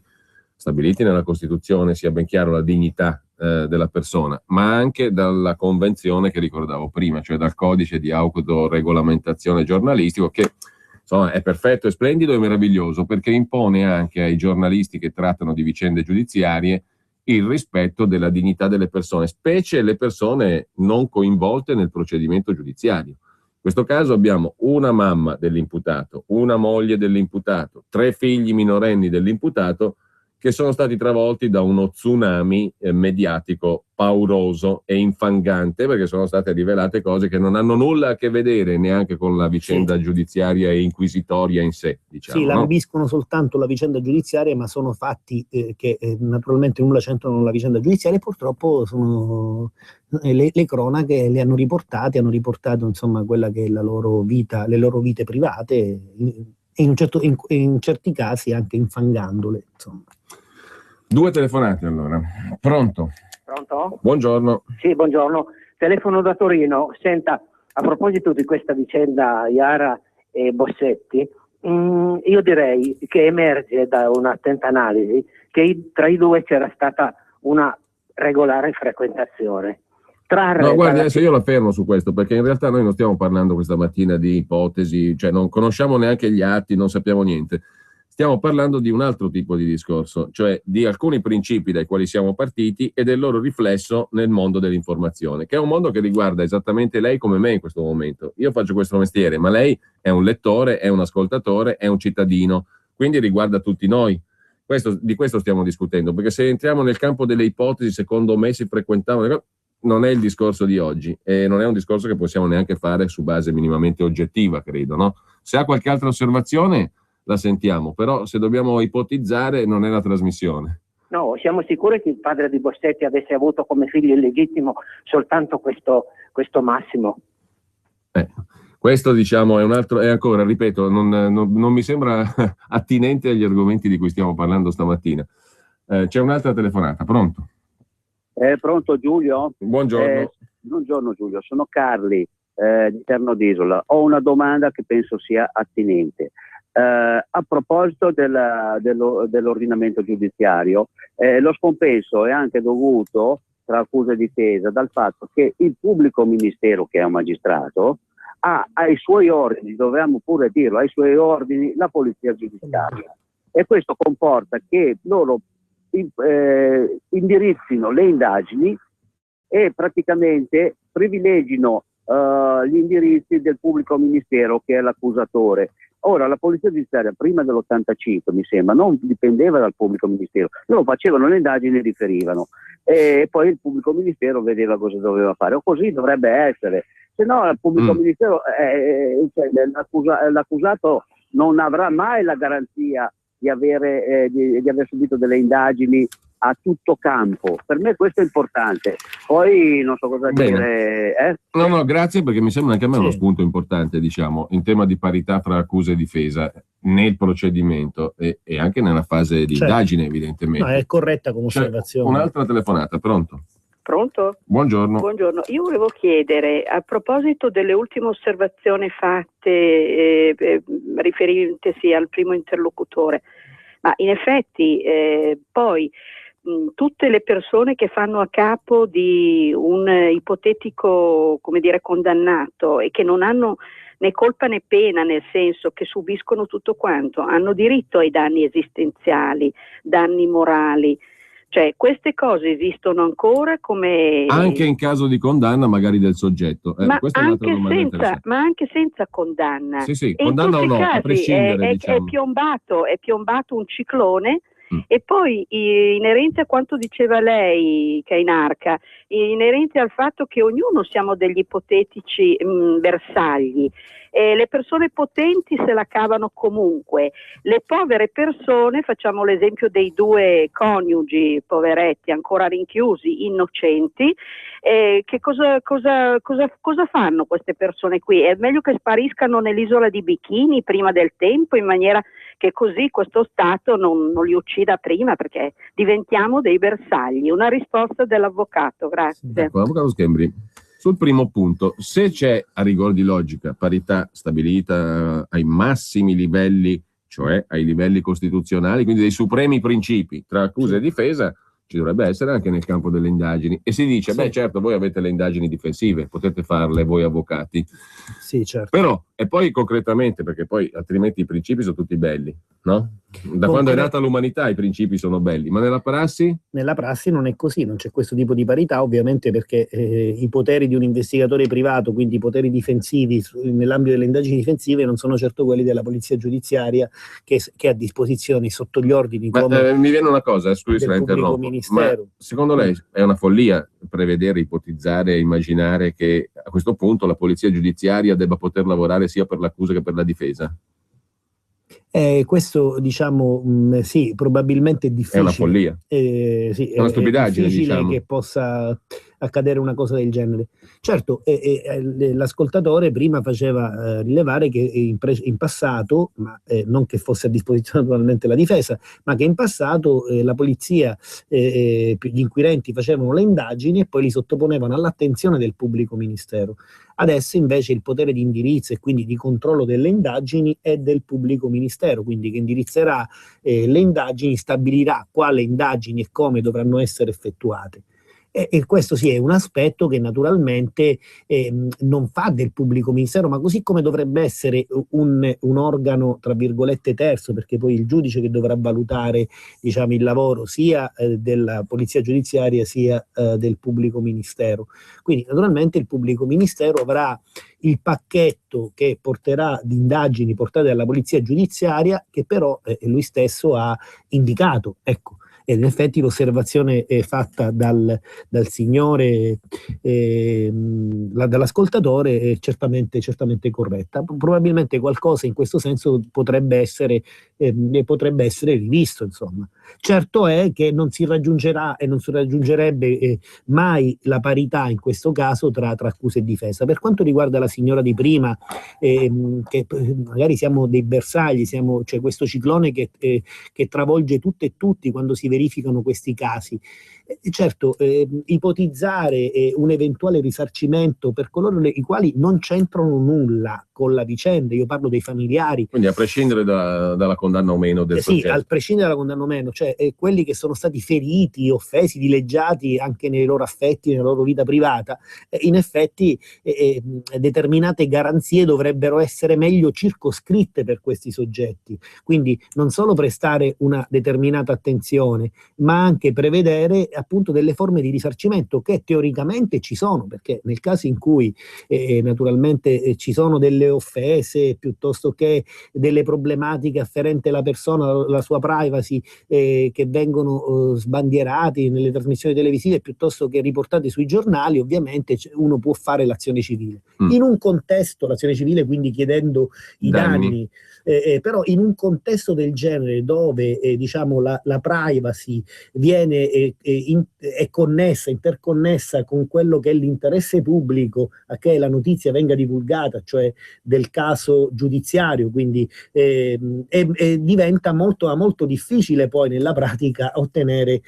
stabiliti nella Costituzione, sia ben chiaro, la dignità della persona, ma anche dalla convenzione che ricordavo prima, cioè dal codice di autoregolamentazione giornalistico, che insomma è perfetto, è splendido e meraviglioso, perché impone anche ai giornalisti che trattano di vicende giudiziarie il rispetto della dignità delle persone, specie le persone non coinvolte nel procedimento giudiziario. In questo caso abbiamo una mamma dell'imputato, una moglie dell'imputato, 3 figli minorenni dell'imputato, che sono stati travolti da uno tsunami mediatico pauroso e infangante, perché sono state rivelate cose che non hanno nulla a che vedere neanche con la vicenda giudiziaria e inquisitoria in sé, diciamo. Sì, lambiscono soltanto la vicenda giudiziaria, ma sono fatti che naturalmente nulla c'entrano con la vicenda giudiziaria, e purtroppo sono le cronache le hanno riportato insomma quella che è la loro vita, le loro vite private, e in certi casi anche infangandole, insomma. 2 telefonate allora. Pronto? Pronto? Buongiorno. Sì, buongiorno. Telefono da Torino. Senta, a proposito di questa vicenda Iara e Bossetti, io direi che emerge da un'attenta analisi che tra i due c'era stata una regolare frequentazione. No, guardi, adesso io la fermo su questo, perché in realtà noi non stiamo parlando questa mattina di ipotesi, cioè non conosciamo neanche gli atti, non sappiamo niente. Stiamo parlando di un altro tipo di discorso, cioè di alcuni principi dai quali siamo partiti e del loro riflesso nel mondo dell'informazione, che è un mondo che riguarda esattamente lei come me in questo momento. Io faccio questo mestiere, ma lei è un lettore, è un ascoltatore, è un cittadino, quindi riguarda tutti noi. Di questo stiamo discutendo, perché se entriamo nel campo delle ipotesi, secondo me si frequentavano, non è il discorso di oggi e non è un discorso che possiamo neanche fare su base minimamente oggettiva, credo, no? Se ha qualche altra osservazione la sentiamo, però se dobbiamo ipotizzare non è la trasmissione. No, siamo sicuri che il padre di Bossetti avesse avuto come figlio illegittimo soltanto questo Massimo? Questo diciamo è un altro, e ancora ripeto, non mi sembra attinente agli argomenti di cui stiamo parlando stamattina. C'è un'altra telefonata, pronto? Pronto Giulio? Buongiorno. Buongiorno Giulio, sono Carli di Terno d'Isola. Ho una domanda che penso sia attinente. A proposito dell'ordinamento giudiziario, lo scompenso è anche dovuto, tra accusa e difesa, dal fatto che il pubblico ministero, che è un magistrato, ha ai suoi ordini, dovevamo pure dirlo, ai suoi ordini la polizia giudiziaria, e questo comporta che loro indirizzino le indagini e praticamente privilegino gli indirizzi del pubblico ministero, che è l'accusatore. Ora, la polizia giudiziaria prima dell'85, mi sembra, non dipendeva dal pubblico ministero, loro facevano le indagini e riferiva, e poi il pubblico ministero vedeva cosa doveva fare, o così dovrebbe essere. Se no il pubblico ministero, cioè, l'accusato non avrà mai la garanzia di aver subito delle indagini a tutto campo. Per me questo è importante. Poi non so cosa dire. No, grazie, perché mi sembra anche a me uno spunto importante, diciamo, in tema di parità fra accusa e difesa nel procedimento e anche nella fase di indagine, evidentemente. No, è corretta come osservazione. Un'altra telefonata, pronto? Pronto? Buongiorno. Buongiorno. Io volevo chiedere, a proposito delle ultime osservazioni fatte riferitesi al primo interlocutore, ma in effetti poi tutte le persone che fanno a capo di un ipotetico, come dire, condannato e che non hanno né colpa né pena, nel senso che subiscono tutto quanto, hanno diritto ai danni esistenziali, danni morali. Cioè, queste cose esistono ancora come... Anche in caso di condanna magari del soggetto. Questa è un'altra domanda ma anche senza condanna. Sì, e condanna in o no, casi a prescindere, diciamo. È piombato un ciclone E poi inerente a quanto diceva lei, Cainarca, inerente al fatto che ognuno siamo degli ipotetici bersagli, le persone potenti se la cavano comunque, le povere persone, facciamo l'esempio dei 2 coniugi poveretti ancora rinchiusi, innocenti, che cosa fanno queste persone qui? È meglio che spariscano nell'isola di Bikini prima del tempo, in maniera che così questo Stato non li uccida prima, perché diventiamo dei bersagli. Una risposta dell'avvocato, grazie. Ecco, avvocato Schembri, sul primo punto, se c'è a rigor di logica parità stabilita ai massimi livelli, cioè ai livelli costituzionali, quindi dei supremi principi tra accusa e difesa, ci dovrebbe essere anche nel campo delle indagini. E si dice, beh certo, voi avete le indagini difensive, potete farle voi avvocati. Sì, certo. Però, e poi concretamente, perché poi altrimenti i principi sono tutti belli, no? Da quando è nata l'umanità i principi sono belli, ma nella prassi? Nella prassi non è così, non c'è questo tipo di parità, ovviamente, perché i poteri di un investigatore privato, quindi i poteri difensivi nell'ambito delle indagini difensive, non sono certo quelli della polizia giudiziaria che ha a disposizione sotto gli ordini mi viene una cosa, scusi se la interrompo, ma secondo lei è una follia prevedere, ipotizzare, immaginare che a questo punto la polizia giudiziaria debba poter lavorare sia per l'accusa che per la difesa? Questo diciamo sì, probabilmente è difficile. È una follia. Sì, è una stupidaggine, è difficile, diciamo, che possa accadere una cosa del genere. Certo, l'ascoltatore prima faceva rilevare che in passato, ma non che fosse a disposizione naturalmente la difesa, ma che in passato la polizia, gli inquirenti facevano le indagini e poi li sottoponevano all'attenzione del pubblico ministero. Adesso invece il potere di indirizzo e quindi di controllo delle indagini è del pubblico ministero, quindi che indirizzerà le indagini, stabilirà quali indagini e come dovranno essere effettuate. E questo sì è un aspetto che naturalmente non fa del pubblico ministero, ma così come dovrebbe essere un organo tra virgolette terzo, perché poi il giudice che dovrà valutare, diciamo, il lavoro sia della polizia giudiziaria sia del pubblico ministero. Quindi naturalmente il pubblico ministero avrà il pacchetto che porterà di indagini portate dalla polizia giudiziaria, che però lui stesso ha indicato, ecco. Ed in effetti l'osservazione fatta dal signore, dall'ascoltatore, è certamente corretta. Probabilmente qualcosa in questo senso potrebbe essere rivisto, insomma. Certo è che non si raggiungerà e non si raggiungerebbe mai la parità in questo caso tra accusa e difesa. Per quanto riguarda la signora di prima, che magari siamo dei bersagli, c'è questo ciclone che travolge tutto e tutti quando si verificano questi casi. Certo, ipotizzare un eventuale risarcimento per coloro i quali non c'entrano nulla con la vicenda, io parlo dei familiari. Quindi a prescindere dalla condanna o meno del soggetto. Sì, a prescindere dalla condanna o meno, cioè quelli che sono stati feriti, offesi, dileggiati anche nei loro affetti, nella loro vita privata, in effetti determinate garanzie dovrebbero essere meglio circoscritte per questi soggetti. Quindi non solo prestare una determinata attenzione, ma anche prevedere appunto delle forme di risarcimento che teoricamente ci sono, perché nel caso in cui naturalmente ci sono delle offese piuttosto che delle problematiche afferenti alla persona, la sua privacy, che vengono sbandierati nelle trasmissioni televisive piuttosto che riportate sui giornali, ovviamente uno può fare l'azione civile. In un contesto, l'azione civile quindi chiedendo i danni, però in un contesto del genere dove diciamo la privacy viene è connessa, interconnessa con quello che è l'interesse pubblico a che la notizia venga divulgata, cioè del caso giudiziario, quindi diventa molto difficile poi nella pratica ottenere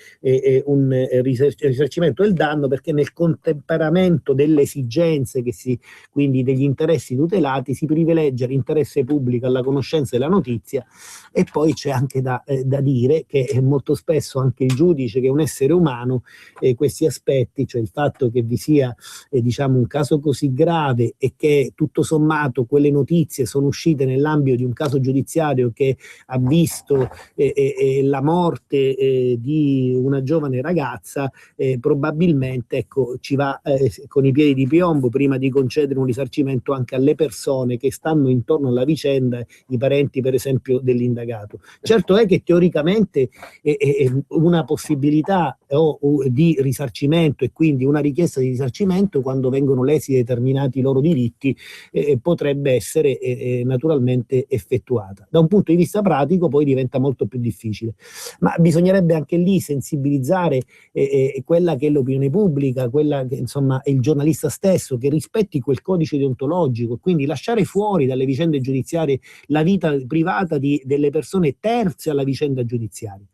un risarcimento del danno, perché nel contemperamento delle esigenze quindi degli interessi tutelati si privilegia l'interesse pubblico alla conoscenza della notizia. E poi c'è anche da dire che molto spesso spesso anche il giudice, che è un essere umano, questi aspetti, cioè il fatto che vi sia diciamo un caso così grave e che tutto sommato quelle notizie sono uscite nell'ambito di un caso giudiziario che ha visto la morte di una giovane ragazza, probabilmente ecco, ci va con i piedi di piombo prima di concedere un risarcimento anche alle persone che stanno intorno alla vicenda, i parenti per esempio dell'indagato. Certo è che teoricamente una possibilità di risarcimento e quindi una richiesta di risarcimento, quando vengono lesi determinati loro diritti, potrebbe essere naturalmente effettuata. Da un punto di vista pratico poi diventa molto più difficile, ma bisognerebbe anche lì sensibilizzare quella che è l'opinione pubblica, quella che insomma è il giornalista stesso, che rispetti quel codice deontologico, quindi lasciare fuori dalle vicende giudiziarie la vita privata delle persone terze alla vicenda giudiziaria.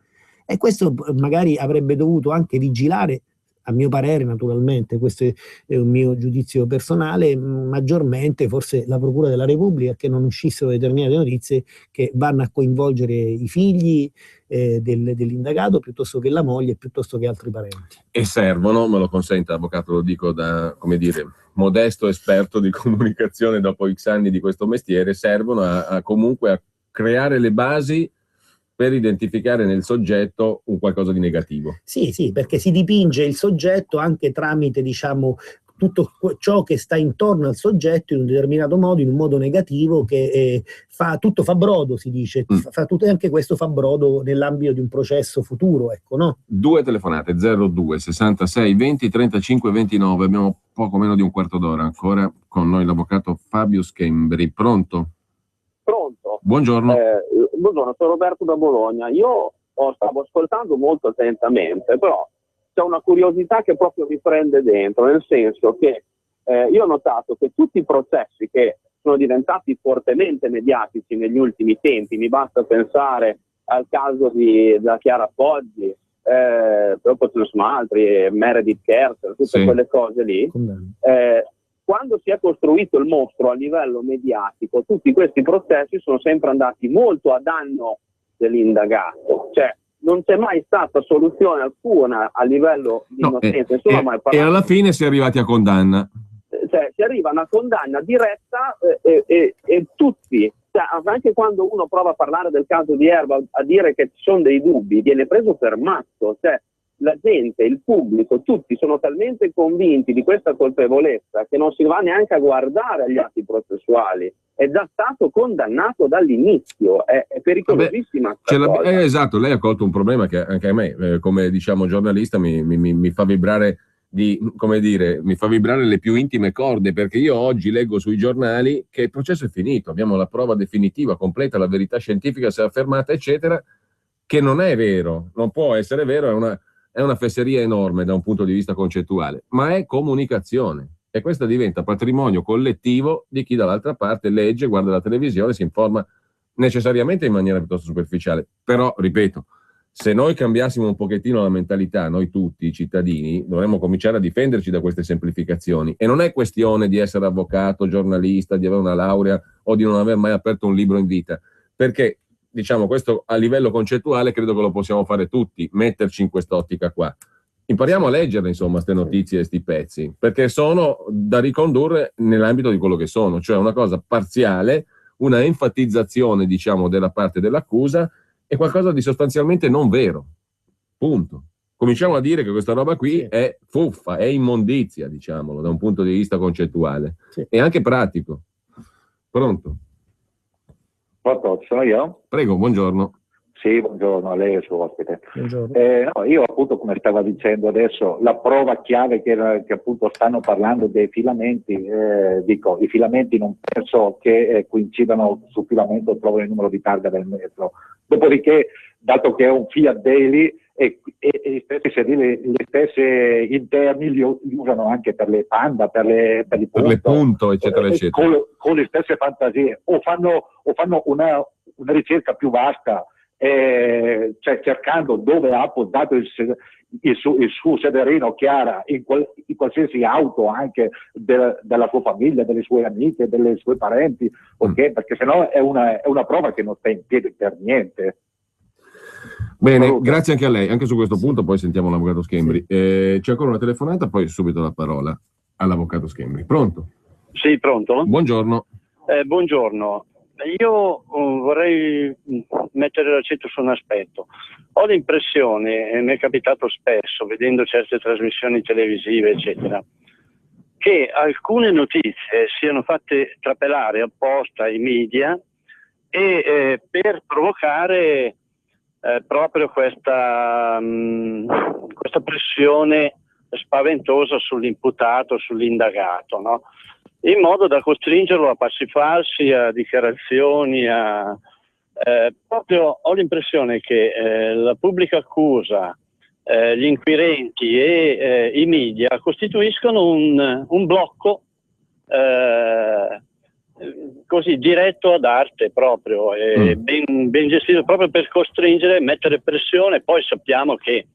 E questo magari avrebbe dovuto anche vigilare, a mio parere naturalmente, questo è un mio giudizio personale, maggiormente forse la Procura della Repubblica, che non uscissero determinate notizie che vanno a coinvolgere i figli dell'indagato piuttosto che la moglie, piuttosto che altri parenti. E servono, me lo consente avvocato, lo dico da, come dire, modesto esperto di comunicazione dopo X anni di questo mestiere, servono comunque a creare le basi per identificare nel soggetto un qualcosa di negativo. Sì, perché si dipinge il soggetto anche tramite, diciamo, tutto ciò che sta intorno al soggetto in un determinato modo, in un modo negativo, che fa brodo, si dice, fa tutto, e anche questo fa brodo nell'ambito di un processo futuro, ecco, no? 2 telefonate, 02 66 20 35 29, abbiamo poco meno di un quarto d'ora ancora con noi l'avvocato Fabio Schembri. Pronto? Pronto? Buongiorno. Buongiorno, sono Roberto da Bologna. Io stavo ascoltando molto attentamente, però c'è una curiosità che proprio mi prende dentro, nel senso che io ho notato che tutti i processi che sono diventati fortemente mediatici negli ultimi tempi, mi basta pensare al caso della Chiara Poggi, dopo ce ne sono altri, Meredith Kerr, tutte quelle cose lì, quando si è costruito il mostro a livello mediatico, tutti questi processi sono sempre andati molto a danno dell'indagato, cioè non c'è mai stata soluzione alcuna a livello di innocenza, e alla fine si è arrivati a condanna. Cioè, si arriva a una condanna diretta e tutti, cioè, anche quando uno prova a parlare del caso di Erba, a dire che ci sono dei dubbi, viene preso per matto, cioè la gente, il pubblico, tutti sono talmente convinti di questa colpevolezza che non si va neanche a guardare agli atti processuali. È già stato condannato dall'inizio, è pericolosissima. Esatto, lei ha colto un problema che anche a me, come diciamo giornalista, mi fa vibrare mi fa vibrare le più intime corde, perché io oggi leggo sui giornali che il processo è finito, abbiamo la prova definitiva, completa, la verità scientifica si è affermata, eccetera, che non è vero, non può essere vero, è una fesseria enorme da un punto di vista concettuale, ma è comunicazione. E questa diventa patrimonio collettivo di chi dall'altra parte legge, guarda la televisione, si informa necessariamente in maniera piuttosto superficiale. Però, ripeto, se noi cambiassimo un pochettino la mentalità, noi tutti i cittadini, dovremmo cominciare a difenderci da queste semplificazioni. E non è questione di essere avvocato, giornalista, di avere una laurea o di non aver mai aperto un libro in vita, perché diciamo questo a livello concettuale credo che lo possiamo fare tutti, metterci in quest'ottica qua. Impariamo a leggere, insomma, queste notizie e sti pezzi, perché sono da ricondurre nell'ambito di quello che sono, cioè una cosa parziale, una enfatizzazione, diciamo, della parte dell'accusa e qualcosa di sostanzialmente non vero. Punto. Cominciamo a dire che questa roba qui è fuffa, è immondizia, diciamolo, da un punto di vista concettuale e anche pratico. Pronto? Pronto, sono io? Prego, buongiorno. Sì, buongiorno a lei e al suo ospite. Buongiorno. Io appunto, come stava dicendo adesso, la prova chiave che appunto stanno parlando dei filamenti, i filamenti non penso che coincidano sul filamento, trovano il numero di targa del metro. Dopodiché, dato che è un Fiat Daily, e gli stessi sedili, gli stessi interni li usano anche per le Panda, per le punto, eccetera, eccetera. Con le stesse fantasie, o fanno una ricerca più vasta, cioè cercando dove ha posato il suo sederino Chiara in qualsiasi auto anche della sua famiglia, delle sue amiche, delle sue parenti, perché sennò è una prova che non sta in piedi per niente. Bene, Saluto. grazie anche a lei. Anche su questo punto poi sentiamo l'avvocato Schembri. C'è ancora una telefonata, poi subito la parola all'avvocato Schembri. Pronto? Sì, pronto? Buongiorno. Buongiorno. Io vorrei mettere l'accento su un aspetto. Ho l'impressione, e mi è capitato spesso, vedendo certe trasmissioni televisive, eccetera, che alcune notizie siano fatte trapelare apposta ai media e per provocare proprio questa pressione spaventosa sull'imputato, sull'indagato, no? In modo da costringerlo a passi falsi, a dichiarazioni, proprio ho l'impressione che la pubblica accusa, gli inquirenti e i media costituiscono un blocco così diretto ad arte proprio, ben gestito proprio per costringere, mettere pressione. Poi sappiamo che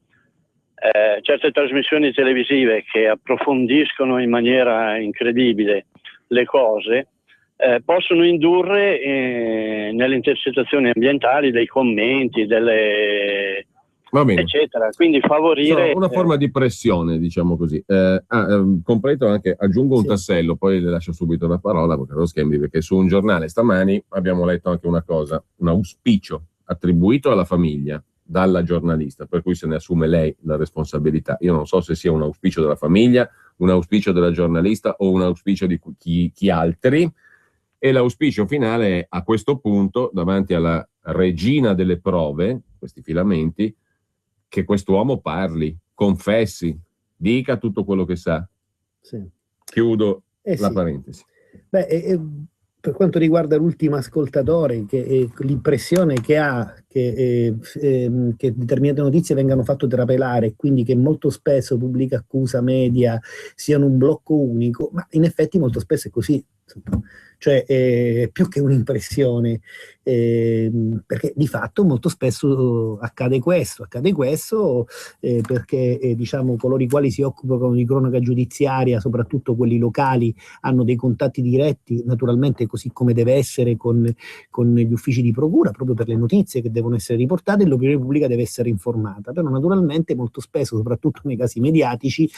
certe trasmissioni televisive che approfondiscono in maniera incredibile le cose possono indurre nelle intercettazioni ambientali dei commenti, Va bene. eccetera, quindi favorire Una forma di pressione, diciamo così. Completo anche, aggiungo un tassello, poi le lascio subito la parola avvocato Schembri, perché su un giornale stamani abbiamo letto anche una cosa, un auspicio attribuito alla famiglia dalla giornalista, per cui se ne assume lei la responsabilità. Io non so se sia un auspicio della famiglia, un auspicio della giornalista o un auspicio di chi altri, e l'auspicio finale è, a questo punto, davanti alla regina delle prove, questi filamenti, che quest'uomo parli, confessi, dica tutto quello che sa. Sì. Chiudo la parentesi. Per quanto riguarda l'ultimo ascoltatore, l'impressione che ha che determinate notizie vengano fatte trapelare, quindi che molto spesso pubblica accusa, media siano un blocco unico, ma in effetti molto spesso è così. Cioè più che un'impressione, perché di fatto molto spesso accade questo perché diciamo coloro i quali si occupano di cronaca giudiziaria, soprattutto quelli locali, hanno dei contatti diretti, naturalmente così come deve essere con gli uffici di procura, proprio per le notizie che devono essere riportate, e l'opinione pubblica deve essere informata. Però naturalmente molto spesso, soprattutto nei casi mediatici,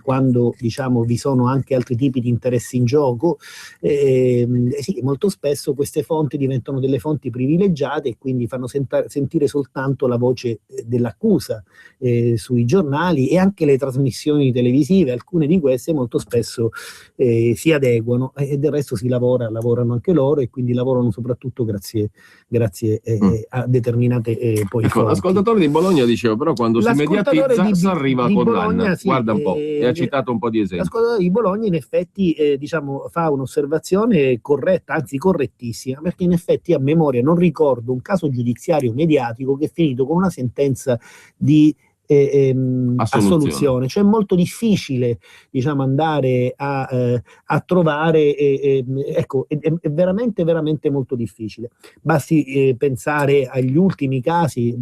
quando diciamo vi sono anche altri tipi di interessi in gioco, sì, molto spesso queste fonti diventano delle fonti privilegiate e quindi fanno sentire soltanto la voce dell'accusa sui giornali, e anche le trasmissioni televisive, alcune di queste molto spesso si adeguano, e del resto lavorano anche loro, e quindi lavorano soprattutto grazie a determinate poi ecco, fonti. l'ascoltatore di Bologna diceva, però quando si mediatizza si arriva a condanna. Sì, guarda un po', e ha citato un po' di esempi. L'ascoltatore di Bologna in effetti diciamo fa un'osservazione corretta, anzi correttissima, perché in effetti a memoria non ricordo un caso giudiziario mediatico che è finito con una sentenza di assoluzione. Cioè è molto difficile, diciamo, andare a trovare, ecco, è veramente molto difficile. Basti pensare agli ultimi casi,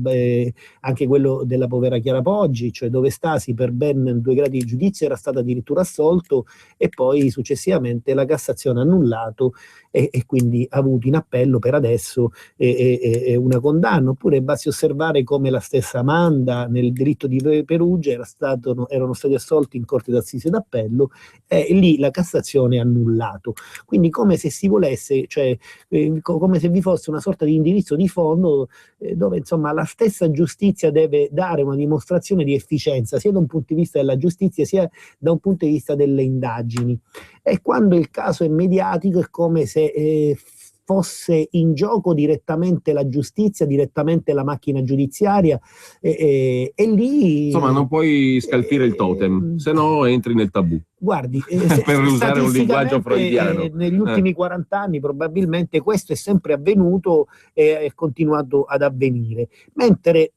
anche quello della povera Chiara Poggi, cioè dove Stasi per ben 2 gradi di giudizio era stato addirittura assolto, e poi successivamente la Cassazione ha annullato, e quindi ha avuto in appello per adesso una condanna. Oppure basti osservare come la stessa Amanda nel delitto di Perugia erano stati assolti in corte d'assise d'appello, e lì la Cassazione ha annullato. Quindi come se si volesse, cioè come se vi fosse una sorta di indirizzo di fondo dove insomma la stessa giustizia deve dare una dimostrazione di efficienza sia da un punto di vista della giustizia sia da un punto di vista delle indagini. E quando il caso è mediatico è come se fosse in gioco direttamente la giustizia, direttamente la macchina giudiziaria, e lì insomma non puoi scalfire il totem, se no entri nel tabù. Guardi, per usare un linguaggio freudiano, negli ultimi 40 anni probabilmente questo è sempre avvenuto e è continuato ad avvenire, mentre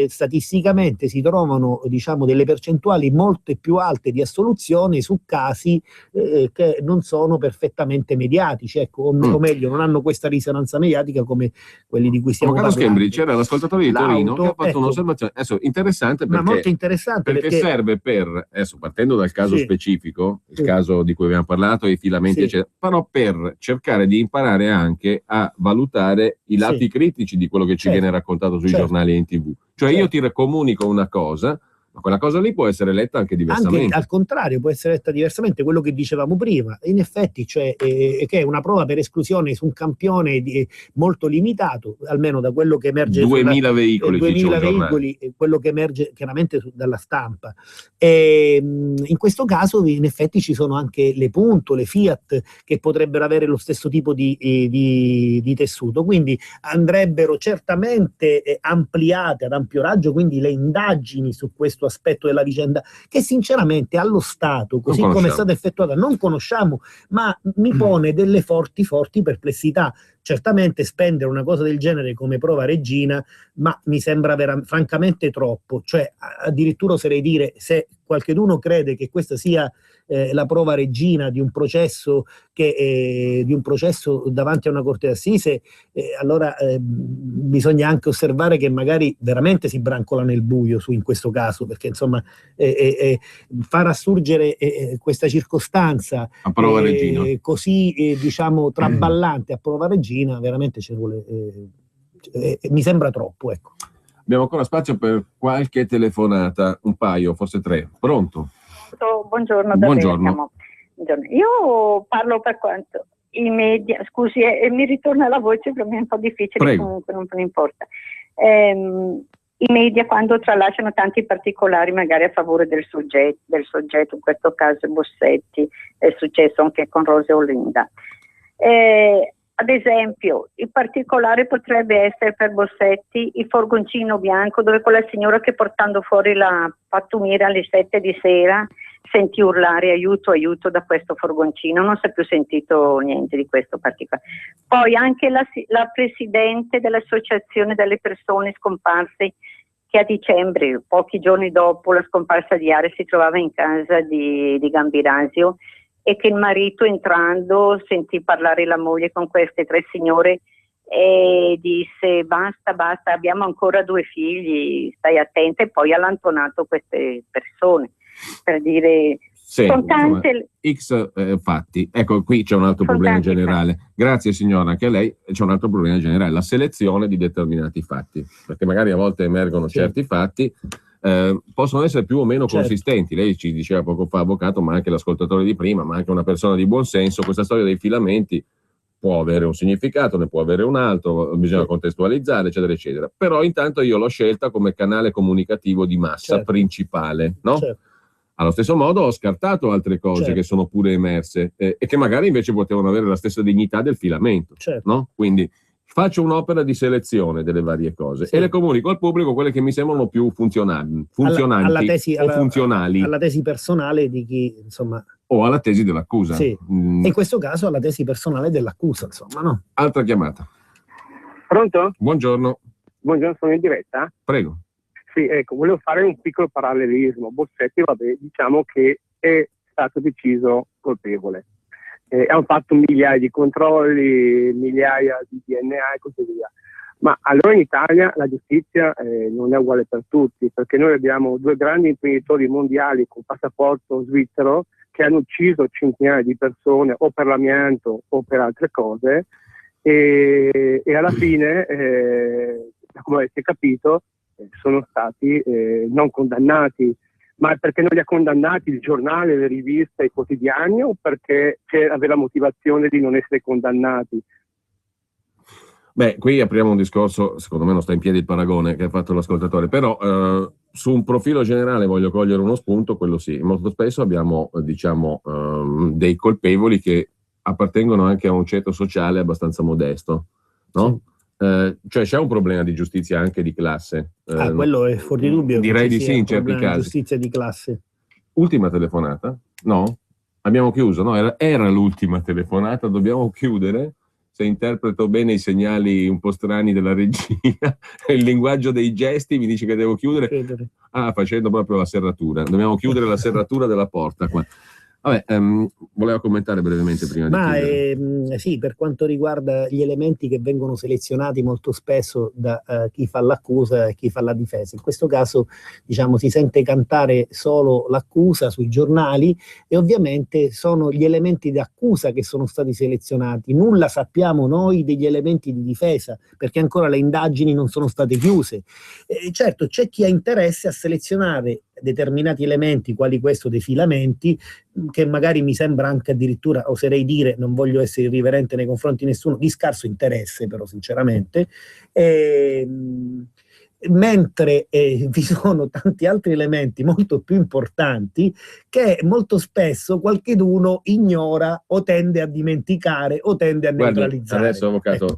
statisticamente si trovano, diciamo, delle percentuali molto più alte di assoluzione su casi che non sono perfettamente mediatici, ecco, o meglio non hanno questa risonanza mediatica come quelli di cui stiamo parlando. Schembri, c'era l'ascoltatore di Torino che ha fatto un'osservazione interessante, ma molto interessante, perché serve per, adesso partendo dal caso specifico specifico, il caso di cui abbiamo parlato, i filamenti, eccetera, però per cercare di imparare anche a valutare i lati critici di quello che ci viene raccontato sui giornali e in TV. Cioè io ti comunico una cosa, ma quella cosa lì può essere letta anche diversamente. Anche al contrario, può essere letta diversamente, quello che dicevamo prima. In effetti, cioè, che è una prova per esclusione su un campione molto limitato, almeno da quello che emerge 2000 veicoli, 2000 veicoli, quello che emerge chiaramente dalla stampa. In questo caso, in effetti, ci sono anche le Punto, le Fiat, che potrebbero avere lo stesso tipo di tessuto. Quindi andrebbero certamente ampliate ad ampio raggio, quindi le indagini su questo aspetto della vicenda, che sinceramente allo Stato, così come è stata effettuata, non conosciamo, ma mi pone delle forti perplessità. Certamente spendere una cosa del genere come prova regina, ma mi sembra francamente troppo. Cioè, addirittura oserei dire, se qualcuno crede che questa sia la prova regina di un processo davanti a una corte d'assise, allora bisogna anche osservare che magari veramente si brancola nel buio in questo caso, perché insomma far assurgere questa circostanza a prova regina così diciamo traballante a prova regina, veramente ci vuole, mi sembra troppo, ecco. Abbiamo ancora spazio per qualche telefonata, un paio, forse 3. Pronto? Buongiorno. Buongiorno. Io parlo per quanto i media, scusi, mi ritorna la voce, per me è un po' difficile. Prego. Comunque non importa. I media, quando tralasciano tanti particolari magari a favore del soggetto, in questo caso Bossetti, è successo anche con Rose Olinda. Ad esempio, il particolare potrebbe essere per Bossetti il furgoncino bianco, dove quella signora che portando fuori la pattumiera alle 7 di sera sentì urlare aiuto da questo furgoncino. Non si è più sentito niente di questo particolare. Poi anche la presidente dell'associazione delle persone scomparse, che a dicembre, pochi giorni dopo la scomparsa di Aria, si trovava in casa di Gambirasio, e che il marito, entrando, sentì parlare la moglie con queste 3 signore e disse basta, abbiamo ancora 2 figli, stai attenta, e poi ha allontanato queste persone, per dire sono tante X fatti. Ecco, qui c'è un altro problema generale. Grazie signora, anche a lei. C'è un altro problema generale, la selezione di determinati fatti, perché magari a volte emergono certi fatti, possono essere più o meno consistenti. Lei ci diceva poco fa, avvocato, ma anche l'ascoltatore di prima, ma anche una persona di buon senso, questa storia dei filamenti può avere un significato, ne può avere un altro, bisogna contestualizzare, eccetera, eccetera. Però intanto io l'ho scelta come canale comunicativo di massa principale, no? Allo stesso modo ho scartato altre cose che sono pure emerse e che magari invece potevano avere la stessa dignità del filamento, no? Quindi faccio un'opera di selezione delle varie cose e le comunico al pubblico quelle che mi sembrano più funzionanti o funzionali. Alla tesi personale di chi, insomma... O alla tesi dell'accusa. Sì. E in questo caso alla tesi personale dell'accusa, insomma, no? Altra chiamata. Pronto? Buongiorno. Buongiorno, sono in diretta? Prego. Sì, ecco, volevo fare un piccolo parallelismo. Bossetti, vabbè, diciamo che è stato deciso colpevole. Hanno fatto migliaia di controlli, migliaia di DNA e così via. Ma allora in Italia la giustizia non è uguale per tutti, perché noi abbiamo 2 grandi imprenditori mondiali con passaporto svizzero che hanno ucciso centinaia di persone o per l'amianto o per altre cose e alla fine, come avete capito, sono stati non condannati. Ma perché non li ha condannati il giornale, le riviste, i quotidiani, o perché aveva la motivazione di non essere condannati? Beh, qui apriamo un discorso, secondo me non sta in piedi il paragone che ha fatto l'ascoltatore, però su un profilo generale voglio cogliere uno spunto, quello sì. Molto spesso abbiamo, dei colpevoli che appartengono anche a un ceto sociale abbastanza modesto, no? Sì. Cioè c'è un problema di giustizia anche di classe. Quello è fuori di dubbio. Direi di sì in certi casi. Giustizia di classe. Ultima telefonata? No? Abbiamo chiuso? No, era l'ultima telefonata, dobbiamo chiudere? Se interpreto bene i segnali un po' strani della regia, il linguaggio dei gesti mi dice che devo chiudere. Facendo proprio la serratura. Dobbiamo chiudere la serratura della porta qua. Vabbè, voleva commentare brevemente prima di chiudere. Sì, per quanto riguarda gli elementi che vengono selezionati molto spesso da chi fa l'accusa e chi fa la difesa. In questo caso, diciamo, si sente cantare solo l'accusa sui giornali e ovviamente sono gli elementi di accusa che sono stati selezionati. Nulla sappiamo noi degli elementi di difesa, perché ancora le indagini non sono state chiuse. Certo, c'è chi ha interesse a selezionare determinati elementi, quali questo dei filamenti, che magari mi sembra anche addirittura, oserei dire, non voglio essere irriverente nei confronti di nessuno, di scarso interesse però sinceramente, mentre vi sono tanti altri elementi molto più importanti che molto spesso qualcheduno ignora o tende a dimenticare o tende a neutralizzare. Adesso, Avvocato,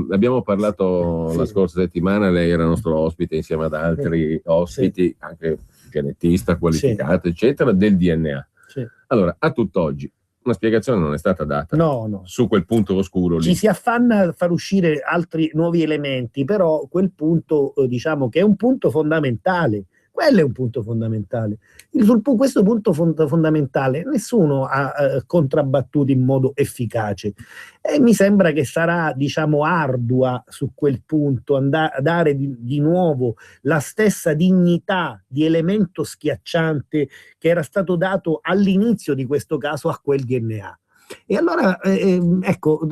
abbiamo parlato la scorsa settimana, lei era nostro ospite insieme ad altri ospiti, anche genetista qualificato, eccetera, del DNA. Allora, a tutt'oggi una spiegazione non è stata data su quel punto oscuro lì. Ci si affanna a far uscire altri nuovi elementi, però quel punto, diciamo che è un punto fondamentale. Quello è un punto fondamentale. Su questo punto fondamentale nessuno ha contrabbattuto in modo efficace e mi sembra che sarà, diciamo, ardua su quel punto dare di nuovo la stessa dignità di elemento schiacciante che era stato dato all'inizio di questo caso a quel DNA. E allora, ecco,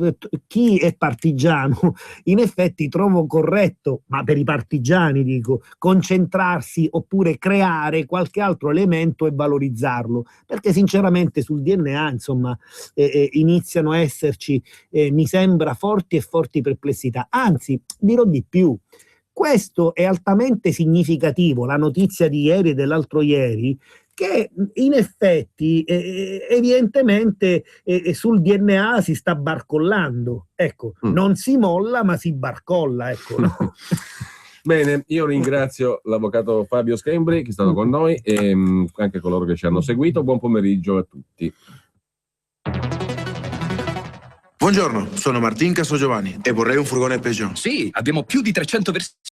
chi è partigiano, in effetti trovo corretto, ma per i partigiani dico, concentrarsi oppure creare qualche altro elemento e valorizzarlo, perché sinceramente sul DNA, insomma, iniziano a esserci, mi sembra, forti perplessità. Anzi, dirò di più. Questo è altamente significativo, la notizia di ieri e dell'altro ieri, che in effetti evidentemente sul DNA si sta barcollando, ecco, non si molla ma si barcolla, ecco, no? Bene, io ringrazio l'avvocato Fabio Schembri che è stato con noi e anche coloro che ci hanno seguito. Buon pomeriggio a tutti. Buongiorno, sono Martin Castrogiovanni e vorrei un furgone Peugeot. Sì, abbiamo più di 300 versioni.